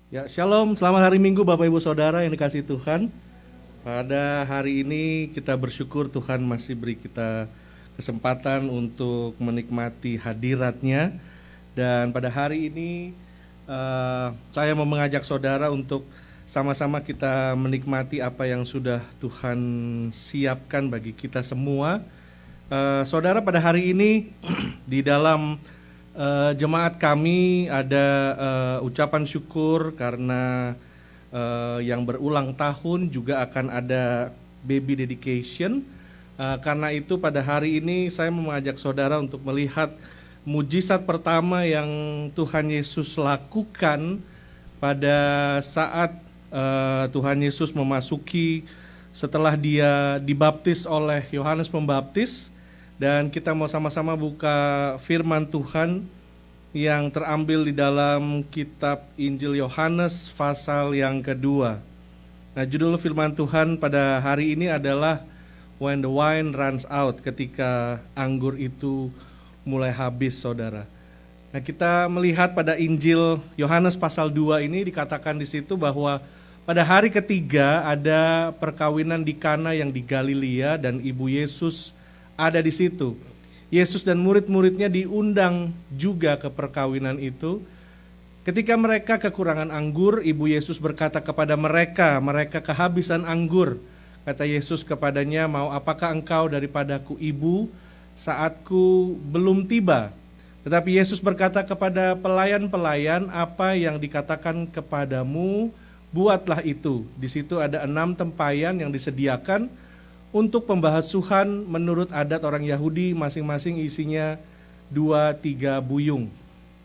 Ya, shalom, selamat hari Minggu Bapak Ibu Saudara yang dikasihi Tuhan. Pada hari ini kita bersyukur Tuhan masih beri kita kesempatan untuk menikmati hadirat-Nya. Dan pada hari ini saya mau mengajak saudara untuk sama-sama kita menikmati apa yang sudah Tuhan siapkan bagi kita semua. Saudara, pada hari ini di dalam jemaat kami ada ucapan syukur karena yang berulang tahun, juga akan ada baby dedication. Karena itu pada hari ini saya mengajak saudara untuk melihat mujizat pertama yang Tuhan Yesus lakukan pada saat Tuhan Yesus memasuki setelah dia dibaptis oleh Yohanes Pembaptis. Dan kita mau sama-sama buka firman Tuhan yang terambil di dalam kitab Injil Yohanes pasal yang kedua. Nah, judul firman Tuhan pada hari ini adalah When the Wine Runs Out, ketika anggur itu mulai habis, saudara. Nah, kita melihat pada Injil Yohanes pasal 2 ini dikatakan di situ bahwa pada hari ketiga ada perkawinan di Kana yang di Galilea dan ibu Yesus ada di situ. Yesus dan murid-muridnya diundang juga ke perkawinan itu. Ketika mereka kekurangan anggur, ibu Yesus berkata kepada mereka, mereka kehabisan anggur. Kata Yesus kepadanya, mau apakah engkau daripadaku ibu, saatku belum tiba. Tetapi Yesus berkata kepada pelayan-pelayan, apa yang dikatakan kepadamu, buatlah itu. Di situ ada 6 tempayan yang disediakan untuk pembahasuhan menurut adat orang Yahudi, masing-masing isinya 2-3 buyung.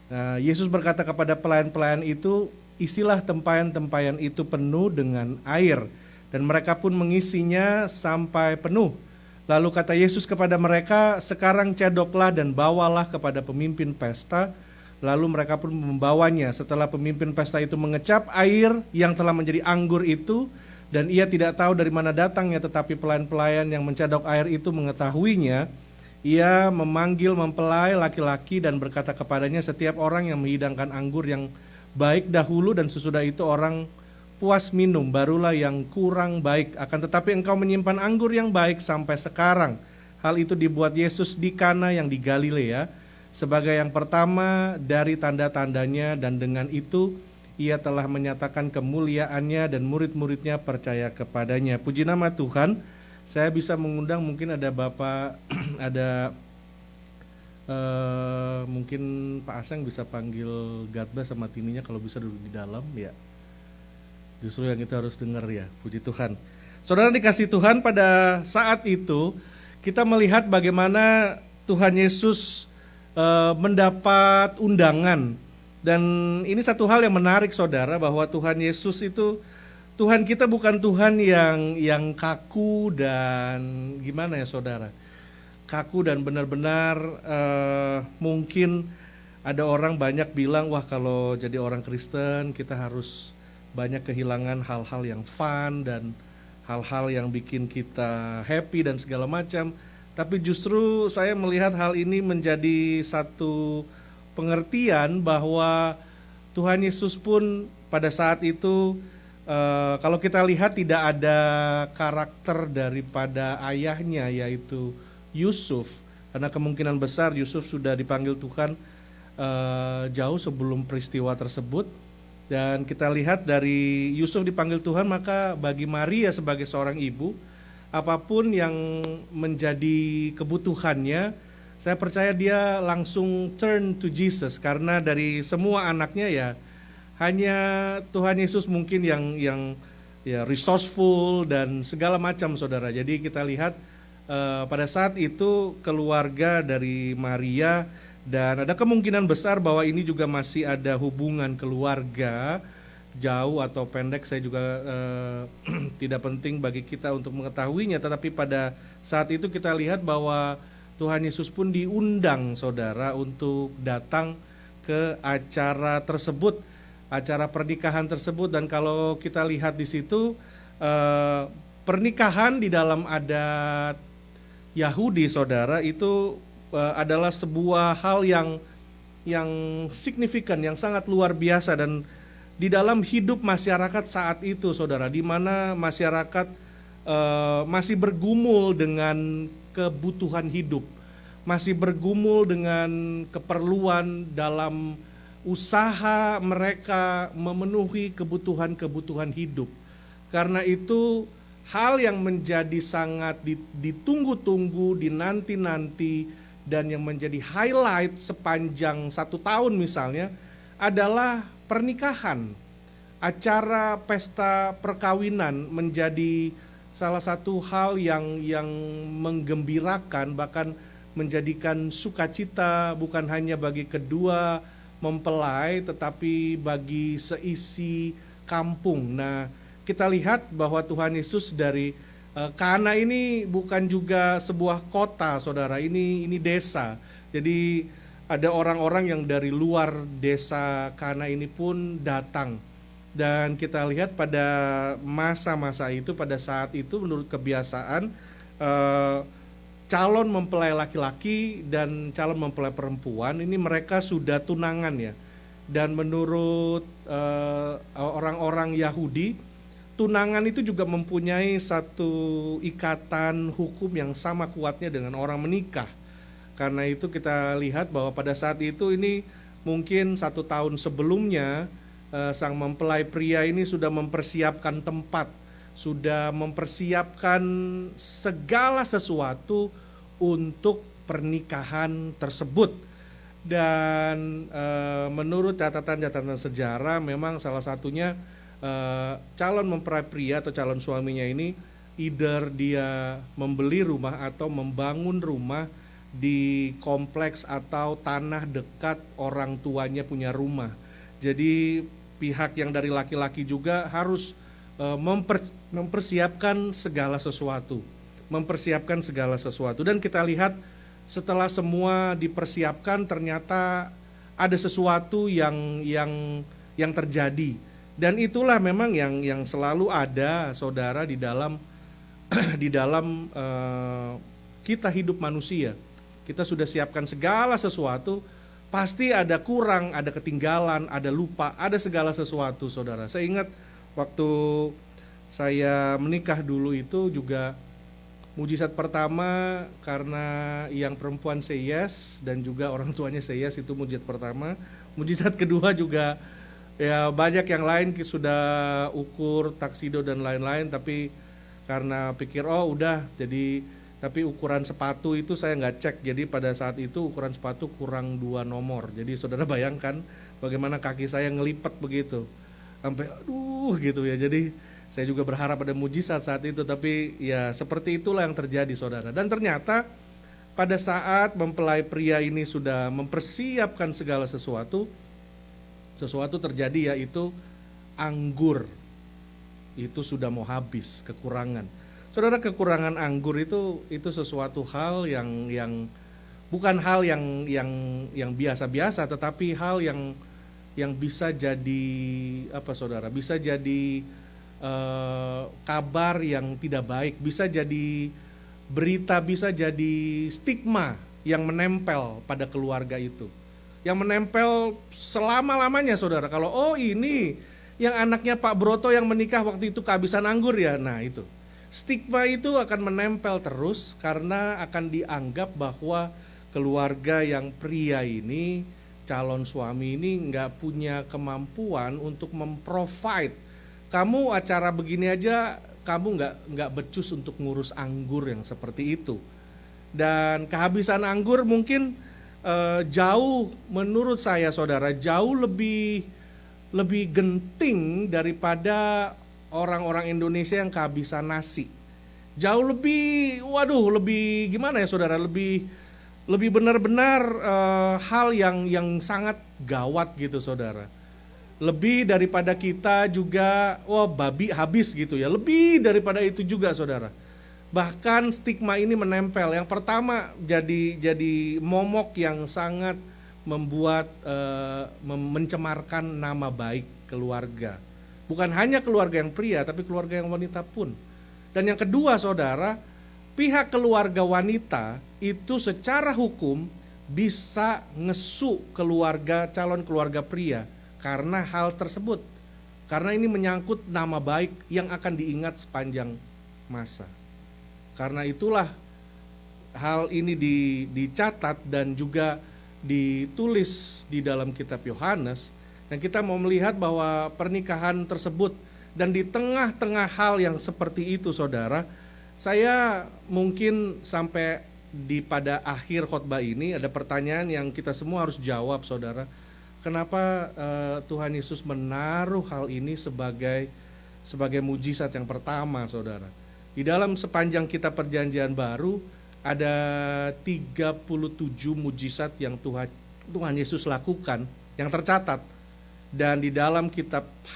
Nah, Yesus berkata kepada pelayan-pelayan itu, isilah tempayan-tempayan itu penuh dengan air. Dan mereka pun mengisinya sampai penuh. Lalu kata Yesus kepada mereka, sekarang cedoklah dan bawalah kepada pemimpin pesta. Lalu mereka pun membawanya. Setelah pemimpin pesta itu mengecap air yang telah menjadi anggur itu, dan ia tidak tahu dari mana datangnya, tetapi pelayan-pelayan yang mencedok air itu mengetahuinya. Ia memanggil mempelai laki-laki dan berkata kepadanya, setiap orang yang menghidangkan anggur yang baik dahulu, dan sesudah itu orang puas minum, barulah yang kurang baik. Akan tetapi engkau menyimpan anggur yang baik sampai sekarang. Hal itu dibuat Yesus di Kana yang di Galilea sebagai yang pertama dari tanda-tandanya, dan dengan itu ia telah menyatakan kemuliaannya dan murid-muridnya percaya kepadanya. Puji nama Tuhan. Saya bisa mengundang, mungkin ada Bapak, ada mungkin Pak Aseng bisa panggil Gadba sama Tininya kalau bisa duduk di dalam ya. Justru yang kita harus dengar ya, puji Tuhan. Saudara dikasih Tuhan, pada saat itu kita melihat bagaimana Tuhan Yesus mendapat undangan. Dan ini satu hal yang menarik, saudara, bahwa Tuhan Yesus itu, Tuhan kita bukan Tuhan yang kaku dan gimana ya, saudara, kaku dan benar-benar mungkin ada orang banyak bilang, wah kalau jadi orang Kristen kita harus banyak kehilangan hal-hal yang fun dan hal-hal yang bikin kita happy dan segala macam. Tapi justru saya melihat hal ini menjadi satu pengertian bahwa Tuhan Yesus pun pada saat itu kalau kita lihat tidak ada karakter daripada ayahnya, yaitu Yusuf, karena kemungkinan besar Yusuf sudah dipanggil Tuhan jauh sebelum peristiwa tersebut. Dan kita lihat dari Yusuf dipanggil Tuhan, maka bagi Maria sebagai seorang ibu, apapun yang menjadi kebutuhannya, saya percaya dia langsung turn to Jesus, karena dari semua anaknya ya hanya Tuhan Yesus mungkin yang ya resourceful dan segala macam, saudara. Jadi kita lihat pada saat itu keluarga dari Maria, dan ada kemungkinan besar bahwa ini juga masih ada hubungan keluarga jauh atau pendek, saya juga tidak penting bagi kita untuk mengetahuinya. Tetapi pada saat itu kita lihat bahwa Tuhan Yesus pun diundang, saudara, untuk datang ke acara tersebut, acara pernikahan tersebut. Dan kalau kita lihat di situ, pernikahan di dalam adat Yahudi, saudara, itu adalah sebuah hal yang signifikan, yang sangat luar biasa. Dan di dalam hidup masyarakat saat itu, saudara, di mana masyarakat masih bergumul dengan kebutuhan hidup, masih bergumul dengan keperluan dalam usaha mereka memenuhi kebutuhan-kebutuhan hidup. Karena itu hal yang menjadi sangat ditunggu-tunggu, dinanti-nanti, dan yang menjadi highlight sepanjang 1 tahun misalnya adalah pernikahan. Acara pesta perkawinan menjadi salah satu hal yang menggembirakan, bahkan menjadikan sukacita bukan hanya bagi kedua mempelai tetapi bagi seisi kampung. Nah, kita lihat bahwa Tuhan Yesus dari Kana ini bukan juga sebuah kota, saudara, ini desa. Jadi ada orang-orang yang dari luar desa Kana ini pun datang. Dan kita lihat pada masa-masa itu, pada saat itu menurut kebiasaan calon mempelai laki-laki dan calon mempelai perempuan ini mereka sudah tunangan ya. Dan menurut orang-orang Yahudi, tunangan itu juga mempunyai satu ikatan hukum yang sama kuatnya dengan orang menikah. Karena itu kita lihat bahwa pada saat itu ini mungkin 1 tahun sebelumnya sang mempelai pria ini sudah mempersiapkan tempat, sudah mempersiapkan segala sesuatu untuk pernikahan tersebut. Dan menurut catatan-catatan sejarah memang salah satunya calon mempelai pria atau calon suaminya ini either dia membeli rumah atau membangun rumah di kompleks atau tanah dekat orang tuanya punya rumah. Jadi pihak yang dari laki-laki juga harus mempersiapkan segala sesuatu. Mempersiapkan segala sesuatu. Dan kita lihat setelah semua dipersiapkan ternyata ada sesuatu yang terjadi. Dan itulah memang yang selalu ada, saudara, di dalam kita hidup manusia. Kita sudah siapkan segala sesuatu, pasti ada kurang, ada ketinggalan, ada lupa, ada segala sesuatu, saudara. Saya ingat waktu saya menikah dulu itu juga mujizat pertama karena yang perempuan say yes dan juga orang tuanya say yes, itu mujizat pertama. Mujizat kedua juga ya banyak yang lain sudah ukur taksido dan lain-lain, tapi karena pikir udah, jadi tapi ukuran sepatu itu saya nggak cek, jadi pada saat itu ukuran sepatu kurang 2 nomor. Jadi saudara bayangkan bagaimana kaki saya ngelipet begitu sampai aduh gitu ya. Jadi saya juga berharap ada mujizat saat itu, tapi ya seperti itulah yang terjadi, saudara. Dan ternyata pada saat mempelai pria ini sudah mempersiapkan segala sesuatu terjadi, yaitu anggur itu sudah mau habis, kekurangan. Saudara, kekurangan anggur itu sesuatu hal yang bukan hal yang biasa-biasa, tetapi hal yang bisa jadi apa, saudara? Bisa jadi kabar yang tidak baik, bisa jadi berita, bisa jadi stigma yang menempel pada keluarga itu, yang menempel selama-lamanya, saudara. Kalau ini yang anaknya Pak Broto yang menikah waktu itu kehabisan anggur ya, nah itu stigma itu akan menempel terus karena akan dianggap bahwa keluarga yang pria ini, calon suami ini nggak punya kemampuan untuk memprovide. Kamu acara begini aja, kamu nggak becus untuk ngurus anggur yang seperti itu. Dan kehabisan anggur mungkin jauh, menurut saya, saudara, jauh lebih genting daripada orang-orang Indonesia yang kehabisan nasi. Jauh lebih, lebih gimana ya, saudara, lebih benar-benar hal yang sangat gawat gitu, saudara. Lebih daripada kita juga, babi habis gitu ya, lebih daripada itu juga, saudara. Bahkan stigma ini menempel. Yang pertama jadi momok yang sangat membuat mencemarkan nama baik keluarga. Bukan hanya keluarga yang pria, tapi keluarga yang wanita pun. Dan yang kedua, saudara, pihak keluarga wanita itu secara hukum bisa ngesu calon keluarga pria karena hal tersebut. Karena ini menyangkut nama baik yang akan diingat sepanjang masa. Karena itulah hal ini dicatat dan juga ditulis di dalam kitab Yohanes. Dan kita mau melihat bahwa pernikahan tersebut, dan di tengah-tengah hal yang seperti itu saudara, saya mungkin sampai pada akhir khotbah ini ada pertanyaan yang kita semua harus jawab saudara. Kenapa Tuhan Yesus menaruh hal ini sebagai mujizat yang pertama saudara. Di dalam sepanjang kitab Perjanjian Baru ada 37 mujizat yang Tuhan Yesus lakukan yang tercatat. Dan di dalam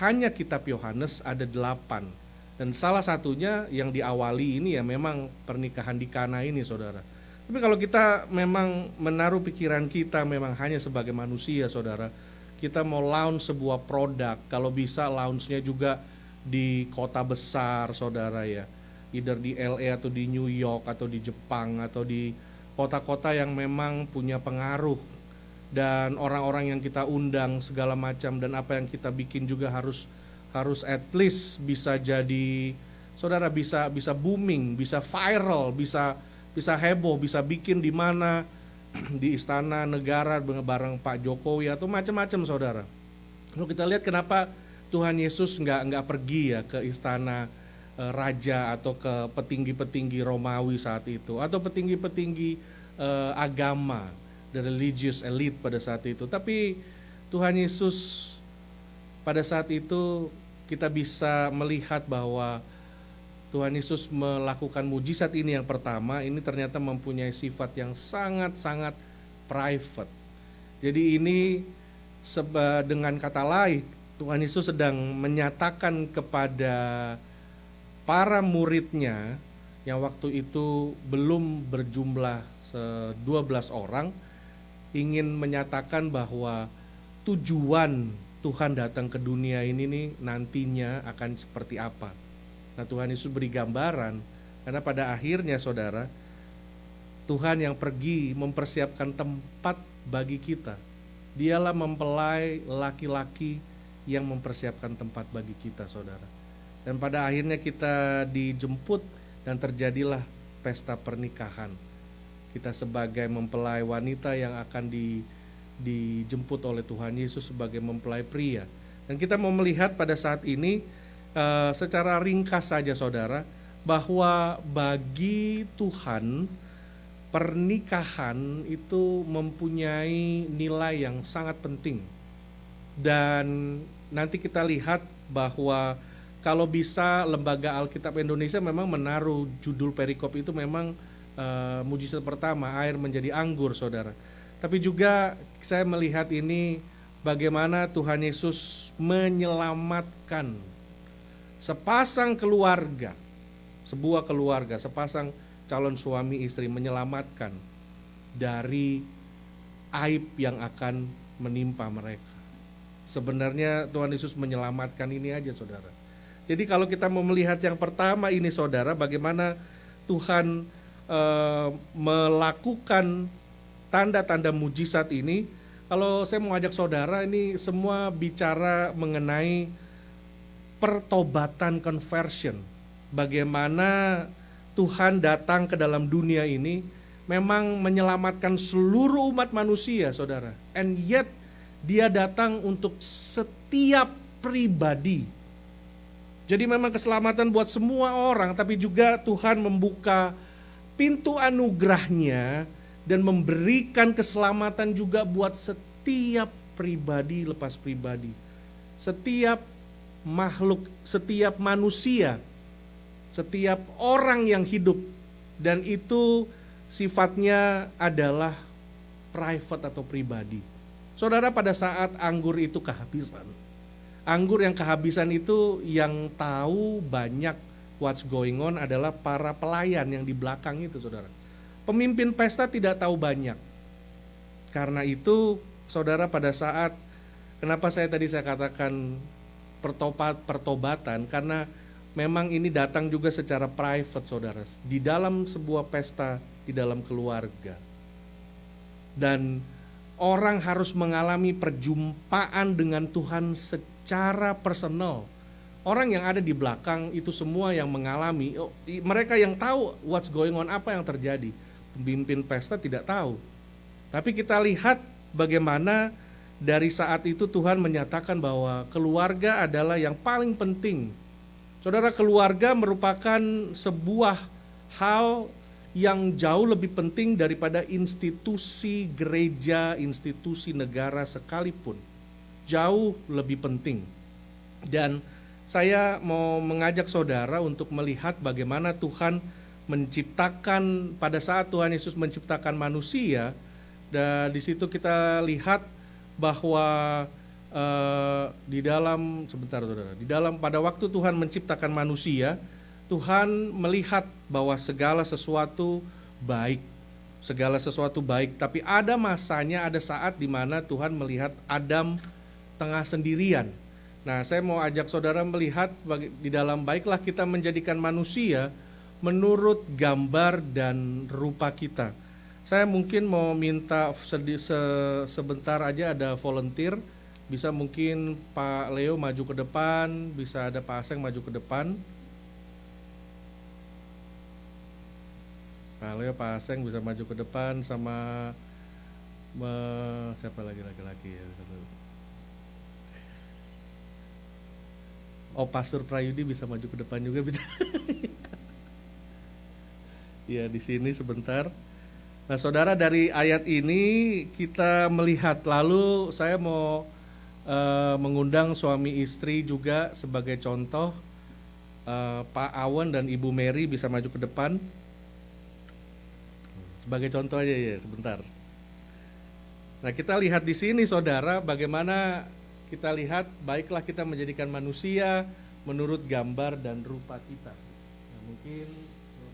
hanya kitab Yohanes ada 8. Dan salah satunya yang diawali ini ya memang pernikahan di Kana ini saudara. Tapi kalau kita memang menaruh pikiran kita memang hanya sebagai manusia saudara, kita mau launch sebuah produk, kalau bisa launchnya juga di kota besar saudara ya, either di LA atau di New York atau di Jepang atau di kota-kota yang memang punya pengaruh, dan orang-orang yang kita undang segala macam, dan apa yang kita bikin juga harus at least bisa jadi saudara, bisa booming, bisa viral, bisa heboh, bisa bikin di mana di istana negara bareng Pak Jokowi atau macam-macam saudara. Kalau kita lihat kenapa Tuhan Yesus nggak pergi ya ke istana raja atau ke petinggi-petinggi Romawi saat itu, atau petinggi-petinggi agama, the religious elite pada saat itu. Tapi Tuhan Yesus pada saat itu kita bisa melihat bahwa Tuhan Yesus melakukan mujizat ini yang pertama, ini ternyata mempunyai sifat yang sangat-sangat private. Jadi ini dengan kata lain, Tuhan Yesus sedang menyatakan kepada para muridnya yang waktu itu belum berjumlah 12 orang, ingin menyatakan bahwa tujuan Tuhan datang ke dunia ini nih nantinya akan seperti apa. Nah, Tuhan Yesus beri gambaran, karena pada akhirnya saudara, Tuhan yang pergi mempersiapkan tempat bagi kita. Dialah mempelai laki-laki yang mempersiapkan tempat bagi kita saudara. Dan pada akhirnya kita dijemput dan terjadilah pesta pernikahan. Kita sebagai mempelai wanita yang akan dijemput oleh Tuhan Yesus sebagai mempelai pria. Dan kita mau melihat pada saat ini secara ringkas saja saudara, bahwa bagi Tuhan pernikahan itu mempunyai nilai yang sangat penting. Dan nanti kita lihat bahwa kalau bisa Lembaga Alkitab Indonesia memang menaruh judul perikop itu memang mujizat pertama, air menjadi anggur saudara. Tapi juga saya melihat ini bagaimana Tuhan Yesus menyelamatkan sepasang keluarga, sebuah keluarga, sepasang calon suami istri, menyelamatkan dari aib yang akan menimpa mereka. Sebenarnya Tuhan Yesus menyelamatkan ini aja saudara. Jadi kalau kita mau melihat yang pertama ini saudara, bagaimana Tuhan melakukan tanda-tanda mujizat ini. Kalau saya mau ajak saudara, ini semua bicara mengenai pertobatan, conversion. Bagaimana Tuhan datang ke dalam dunia ini memang menyelamatkan seluruh umat manusia saudara. And yet dia datang untuk setiap pribadi. Jadi memang keselamatan buat semua orang, tapi juga Tuhan membuka pintu anugerahnya dan memberikan keselamatan juga buat setiap pribadi lepas pribadi. Setiap makhluk, setiap manusia, setiap orang yang hidup, dan itu sifatnya adalah private atau pribadi. Saudara, pada saat anggur itu kehabisan, anggur yang kehabisan itu yang tahu banyak what's going on adalah para pelayan yang di belakang itu saudara. Pemimpin pesta tidak tahu banyak. Karena itu saudara, pada saat, kenapa saya katakan pertobatan, karena memang ini datang juga secara private saudara, di dalam sebuah pesta, di dalam keluarga. Dan orang harus mengalami perjumpaan dengan Tuhan secara personal. Orang yang ada di belakang itu semua yang mengalami, mereka yang tahu what's going on, apa yang terjadi. Pemimpin pesta tidak tahu. Tapi kita lihat bagaimana dari saat itu Tuhan menyatakan bahwa keluarga adalah yang paling penting. Saudara, keluarga merupakan sebuah hal yang jauh lebih penting daripada institusi gereja, institusi negara sekalipun. Jauh lebih penting. Dan saya mau mengajak saudara untuk melihat bagaimana Tuhan menciptakan, pada saat Tuhan Yesus menciptakan manusia, dan di situ kita lihat bahwa di dalam pada waktu Tuhan menciptakan manusia, Tuhan melihat bahwa segala sesuatu baik, tapi ada masanya, ada saat di mana Tuhan melihat Adam tengah sendirian. Nah, saya mau ajak saudara melihat di dalam baiklah kita menjadikan manusia menurut gambar dan rupa kita. Saya mungkin mau minta sebentar aja ada volunteer, bisa mungkin Pak Leo maju ke depan, bisa ada Pak Aseng maju ke depan. Pak Leo, Pak Aseng bisa maju ke depan, sama siapa lagi laki-laki ya? Oh, Pastor Prayudi bisa maju ke depan juga bisa. Ya, di sini sebentar. Nah, saudara, dari ayat ini kita melihat, lalu saya mau mengundang suami istri juga sebagai contoh. Pak Awan dan Ibu Mary bisa maju ke depan. Sebagai contoh aja ya, sebentar. Nah, kita lihat di sini saudara, bagaimana kita lihat baiklah kita menjadikan manusia menurut gambar dan rupa kita. Nah, mungkin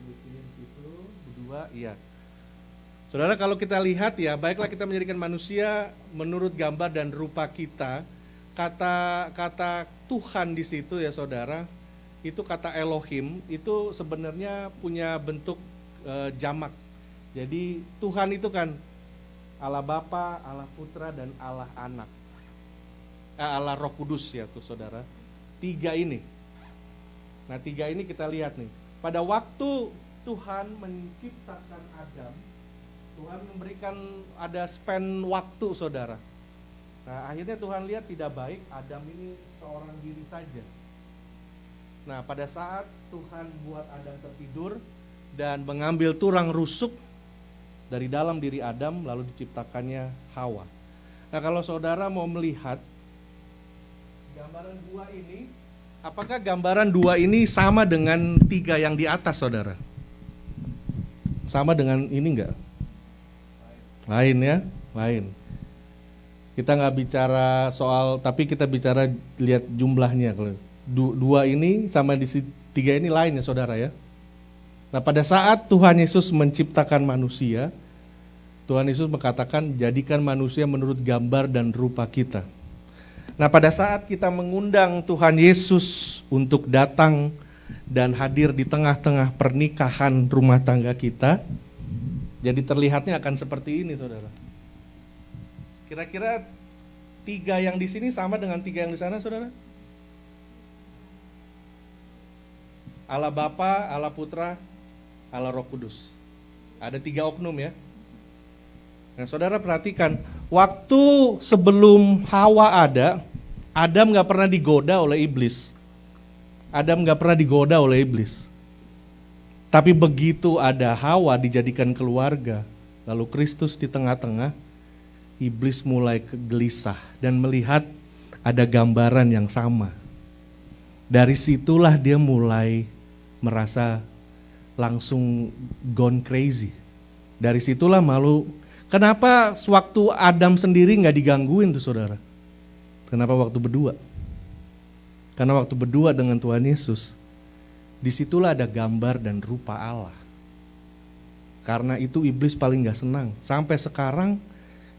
di situ berdua, iya. Saudara, kalau kita lihat ya, baiklah kita menjadikan manusia menurut gambar dan rupa kita. Kata Tuhan di situ ya saudara, itu kata Elohim, itu sebenarnya punya bentuk jamak. Jadi Tuhan itu kan Allah Bapa, Allah Putra, dan Allah Anak. Allah Roh Kudus ya tuh saudara. Tiga ini. Nah, tiga ini kita lihat nih. Pada waktu Tuhan menciptakan Adam, Tuhan memberikan ada spend waktu saudara. Nah, akhirnya Tuhan lihat tidak baik Adam ini seorang diri saja. Nah, pada saat Tuhan buat Adam tertidur dan mengambil tulang rusuk dari dalam diri Adam, lalu diciptakannya Hawa. Nah, kalau saudara mau melihat gambaran dua ini, apakah gambaran dua ini sama dengan tiga yang di atas saudara? Sama dengan ini enggak? Lain ya, lain. Kita nggak bicara soal, tapi kita bicara lihat jumlahnya. Kalau dua ini sama di tiga ini lain ya saudara ya. Nah, pada saat Tuhan Yesus menciptakan manusia, Tuhan Yesus mengatakan jadikan manusia menurut gambar dan rupa kita. Nah, pada saat kita mengundang Tuhan Yesus untuk datang dan hadir di tengah-tengah pernikahan rumah tangga kita, jadi terlihatnya akan seperti ini saudara. Kira-kira tiga yang di sini sama dengan tiga yang di sana saudara? Allah Bapa, Allah Putra, Allah Roh Kudus. Ada tiga oknum ya. Nah, saudara perhatikan, waktu sebelum Hawa ada, Adam gak pernah digoda oleh iblis. Adam gak pernah digoda oleh iblis. Tapi begitu ada Hawa dijadikan keluarga, lalu Kristus di tengah-tengah, iblis mulai gelisah dan melihat ada gambaran yang sama. Dari situlah dia mulai merasa langsung gone crazy. Dari situlah malu. Kenapa sewaktu Adam sendiri gak digangguin tuh saudara? Kenapa waktu berdua? Karena waktu berdua dengan Tuhan Yesus, disitulah ada gambar dan rupa Allah. Karena itu iblis paling gak senang. Sampai sekarang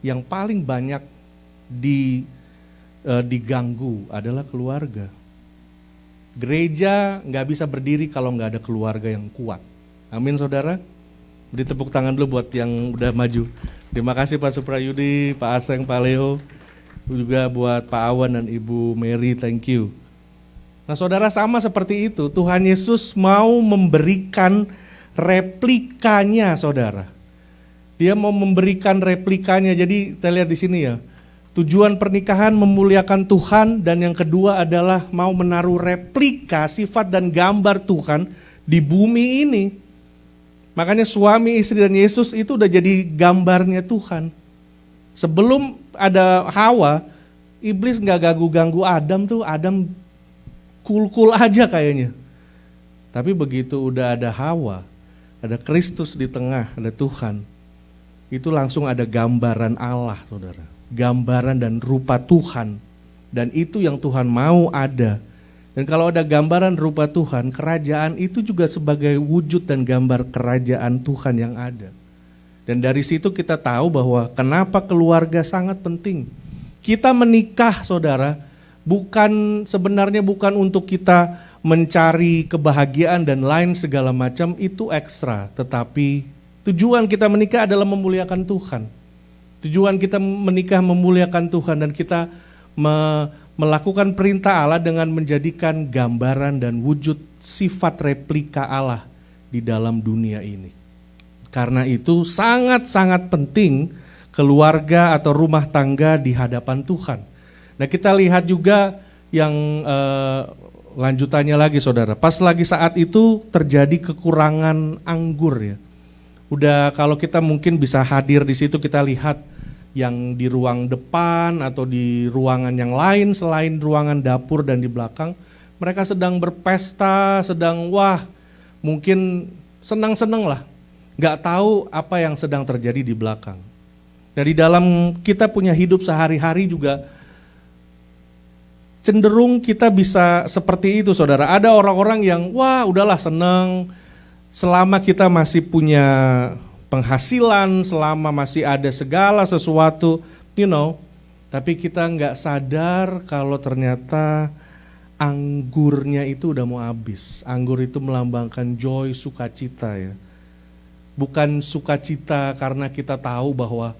yang paling banyak diganggu adalah keluarga. Gereja gak bisa berdiri kalau gak ada keluarga yang kuat. Amin saudara. Beri tepuk tangan dulu buat yang udah maju. Terima kasih Pak Suprayudi, Pak Aseng, Pak Leo. Juga buat Pak Awan dan Ibu Mary, thank you. Nah saudara, sama seperti itu, Tuhan Yesus mau memberikan replikanya saudara. Dia mau memberikan replikanya, jadi kita lihat di sini ya. Tujuan pernikahan memuliakan Tuhan, dan yang kedua adalah mau menaruh replika sifat dan gambar Tuhan di bumi ini. Makanya suami, istri, dan Yesus itu udah jadi gambarnya Tuhan. Sebelum ada Hawa, iblis nggak ganggu-ganggu Adam tuh, Adam cool-cool aja kayaknya. Tapi begitu udah ada Hawa, ada Kristus di tengah, ada Tuhan, itu langsung ada gambaran Allah saudara. Gambaran dan rupa Tuhan. Dan itu yang Tuhan mau ada. Dan kalau ada gambaran rupa Tuhan, kerajaan itu juga sebagai wujud dan gambar kerajaan Tuhan yang ada. Dan dari situ kita tahu bahwa kenapa keluarga sangat penting. Kita menikah saudara, sebenarnya bukan untuk kita mencari kebahagiaan dan lain segala macam, itu ekstra. Tetapi tujuan kita menikah adalah memuliakan Tuhan. Tujuan kita menikah memuliakan Tuhan, dan kita melakukan perintah Allah dengan menjadikan gambaran dan wujud sifat replika Allah di dalam dunia ini. Karena itu sangat-sangat penting keluarga atau rumah tangga di hadapan Tuhan. Nah kita lihat juga yang lanjutannya lagi saudara. Pas lagi saat itu terjadi kekurangan anggur ya. Udah kalau kita mungkin bisa hadir di situ, kita lihat yang di ruang depan atau di ruangan yang lain selain ruangan dapur dan di belakang, mereka sedang berpesta, sedang mungkin senang-senang lah, nggak tahu apa yang sedang terjadi di belakang. Dari dalam kita punya hidup sehari-hari juga cenderung kita bisa seperti itu saudara. Ada orang-orang yang udahlah senang, selama kita masih punya penghasilan, selama masih ada segala sesuatu, tapi kita nggak sadar kalau ternyata anggurnya itu udah mau habis. Anggur itu melambangkan joy, sukacita ya. Bukan sukacita karena kita tahu bahwa,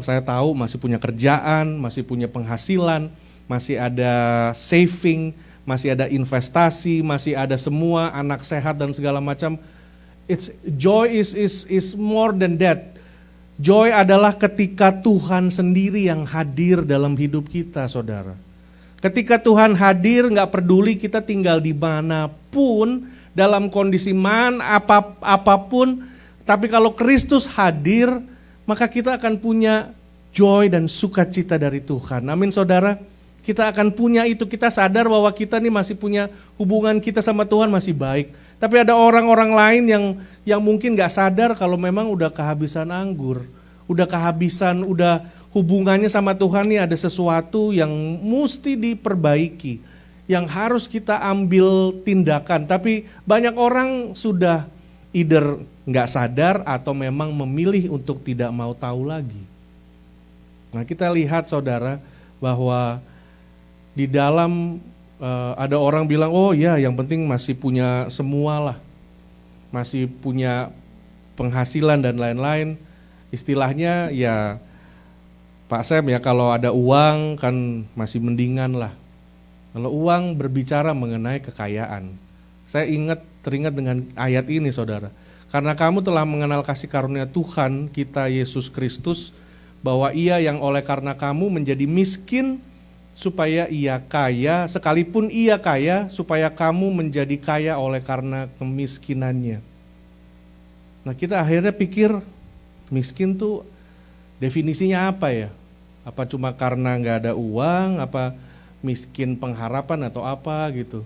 saya tahu masih punya kerjaan, masih punya penghasilan, masih ada saving, masih ada investasi, masih ada semua, anak sehat dan segala macam. Joy is more than that. Joy adalah ketika Tuhan sendiri yang hadir dalam hidup kita, saudara. Ketika Tuhan hadir, nggak peduli kita tinggal di manapun, dalam kondisi apapun, tapi kalau Kristus hadir, maka kita akan punya joy dan sukacita dari Tuhan. Amin, saudara. Kita akan punya itu, kita sadar bahwa kita nih masih punya hubungan kita sama Tuhan masih baik. Tapi ada orang-orang lain yang mungkin gak sadar kalau memang udah kehabisan anggur, udah kehabisan, udah hubungannya sama Tuhan nih ada sesuatu yang mesti diperbaiki, yang harus kita ambil tindakan. Tapi banyak orang sudah either gak sadar atau memang memilih untuk tidak mau tahu lagi. Nah kita lihat saudara bahwa di dalam ada orang bilang, yang penting masih punya semua lah, masih punya penghasilan dan lain-lain. Istilahnya ya Pak Sam ya, kalau ada uang kan masih mendingan lah. Kalau uang berbicara mengenai kekayaan. Saya teringat dengan ayat ini saudara. Karena kamu telah mengenal kasih karunia Tuhan kita Yesus Kristus, bahwa Ia yang oleh karena kamu menjadi miskin supaya Ia kaya, sekalipun Ia kaya supaya kamu menjadi kaya oleh karena kemiskinannya. Nah kita akhirnya pikir miskin tuh definisinya apa ya? Apa cuma karena nggak ada uang, apa miskin pengharapan atau apa gitu.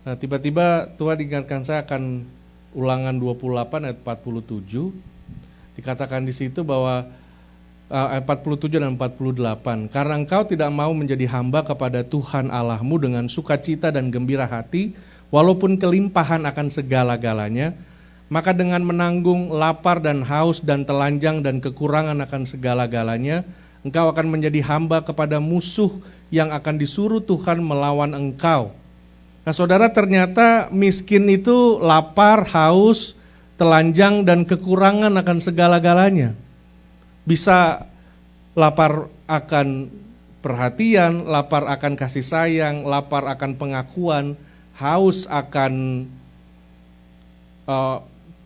Nah tiba-tiba Tuhan ingatkan saya akan Ulangan 28 ayat 47, dikatakan di situ bahwa 47 dan 48, karena engkau tidak mau menjadi hamba kepada Tuhan Allahmu dengan sukacita dan gembira hati, walaupun kelimpahan akan segala-galanya, maka dengan menanggung lapar dan haus dan telanjang dan kekurangan akan segala-galanya, engkau akan menjadi hamba kepada musuh yang akan disuruh Tuhan melawan engkau. Nah saudara, ternyata miskin itu lapar, haus, telanjang dan kekurangan akan segala-galanya. Bisa lapar akan perhatian, lapar akan kasih sayang, lapar akan pengakuan, haus akan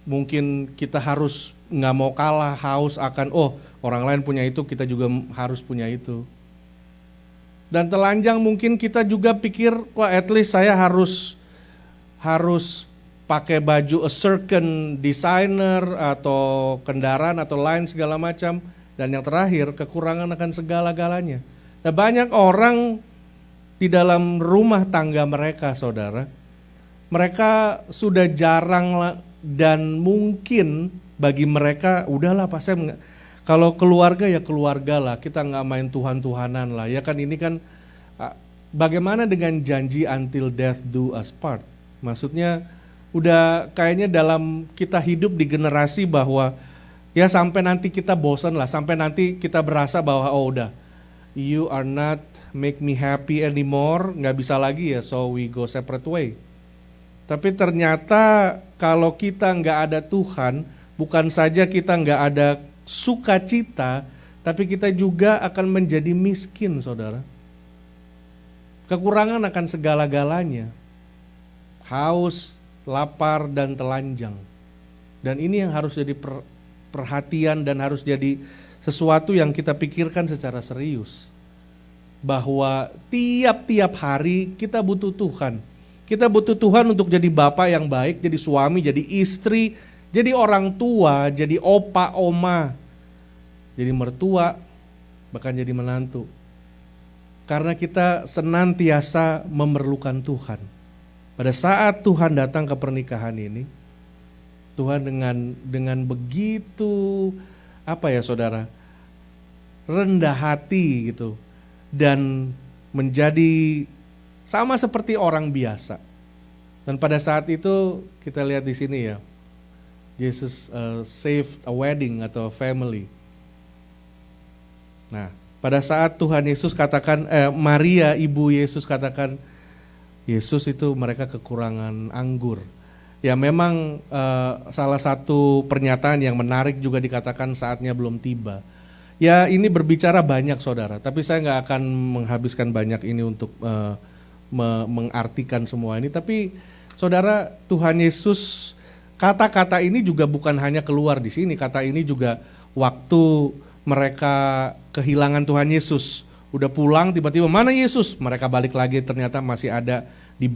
mungkin kita harus nggak mau kalah, haus akan orang lain punya itu, kita juga harus punya itu. Dan telanjang mungkin kita juga pikir, wah at least saya harus pakai baju a certain designer atau kendaraan atau lain segala macam. Dan yang terakhir, kekurangan akan segala-galanya. Nah, banyak orang di dalam rumah tangga mereka, saudara, mereka sudah jarang dan mungkin bagi mereka, udahlah Pak Sam, kalau keluarga ya keluarga lah, kita nggak main Tuhan-Tuhanan lah. Ya kan ini kan bagaimana dengan janji until death do us part? Maksudnya udah kayaknya dalam kita hidup di generasi bahwa ya sampai nanti kita bosan lah, sampai nanti kita berasa bahwa udah, you are not make me happy anymore, nggak bisa lagi ya, so we go separate way. Tapi ternyata kalau kita nggak ada Tuhan, bukan saja kita nggak ada sukacita, tapi kita juga akan menjadi miskin, saudara. Kekurangan akan segala-galanya, haus, lapar, dan telanjang. Dan ini yang harus jadi perhatian dan harus jadi sesuatu yang kita pikirkan secara serius. Bahwa tiap-tiap hari kita butuh Tuhan. Kita butuh Tuhan untuk jadi bapak yang baik, jadi suami, jadi istri, jadi orang tua, jadi opa, oma, jadi mertua, bahkan jadi menantu. Karena kita senantiasa memerlukan Tuhan. Pada saat Tuhan datang ke pernikahan ini, Tuhan dengan begitu saudara, rendah hati gitu, dan menjadi sama seperti orang biasa. Dan pada saat itu kita lihat di sini ya, Jesus saved a wedding atau family. Nah, pada saat Tuhan Yesus katakan, Maria ibu Yesus katakan, Yesus itu mereka kekurangan anggur. Ya memang salah satu pernyataan yang menarik juga dikatakan saatnya belum tiba. Ya ini berbicara banyak saudara, tapi saya nggak akan menghabiskan banyak ini untuk mengartikan semua ini. Tapi saudara, Tuhan Yesus, kata-kata ini juga bukan hanya keluar di sini, kata ini juga waktu mereka kehilangan Tuhan Yesus, udah pulang tiba-tiba mana Yesus? Mereka balik lagi ternyata masih ada di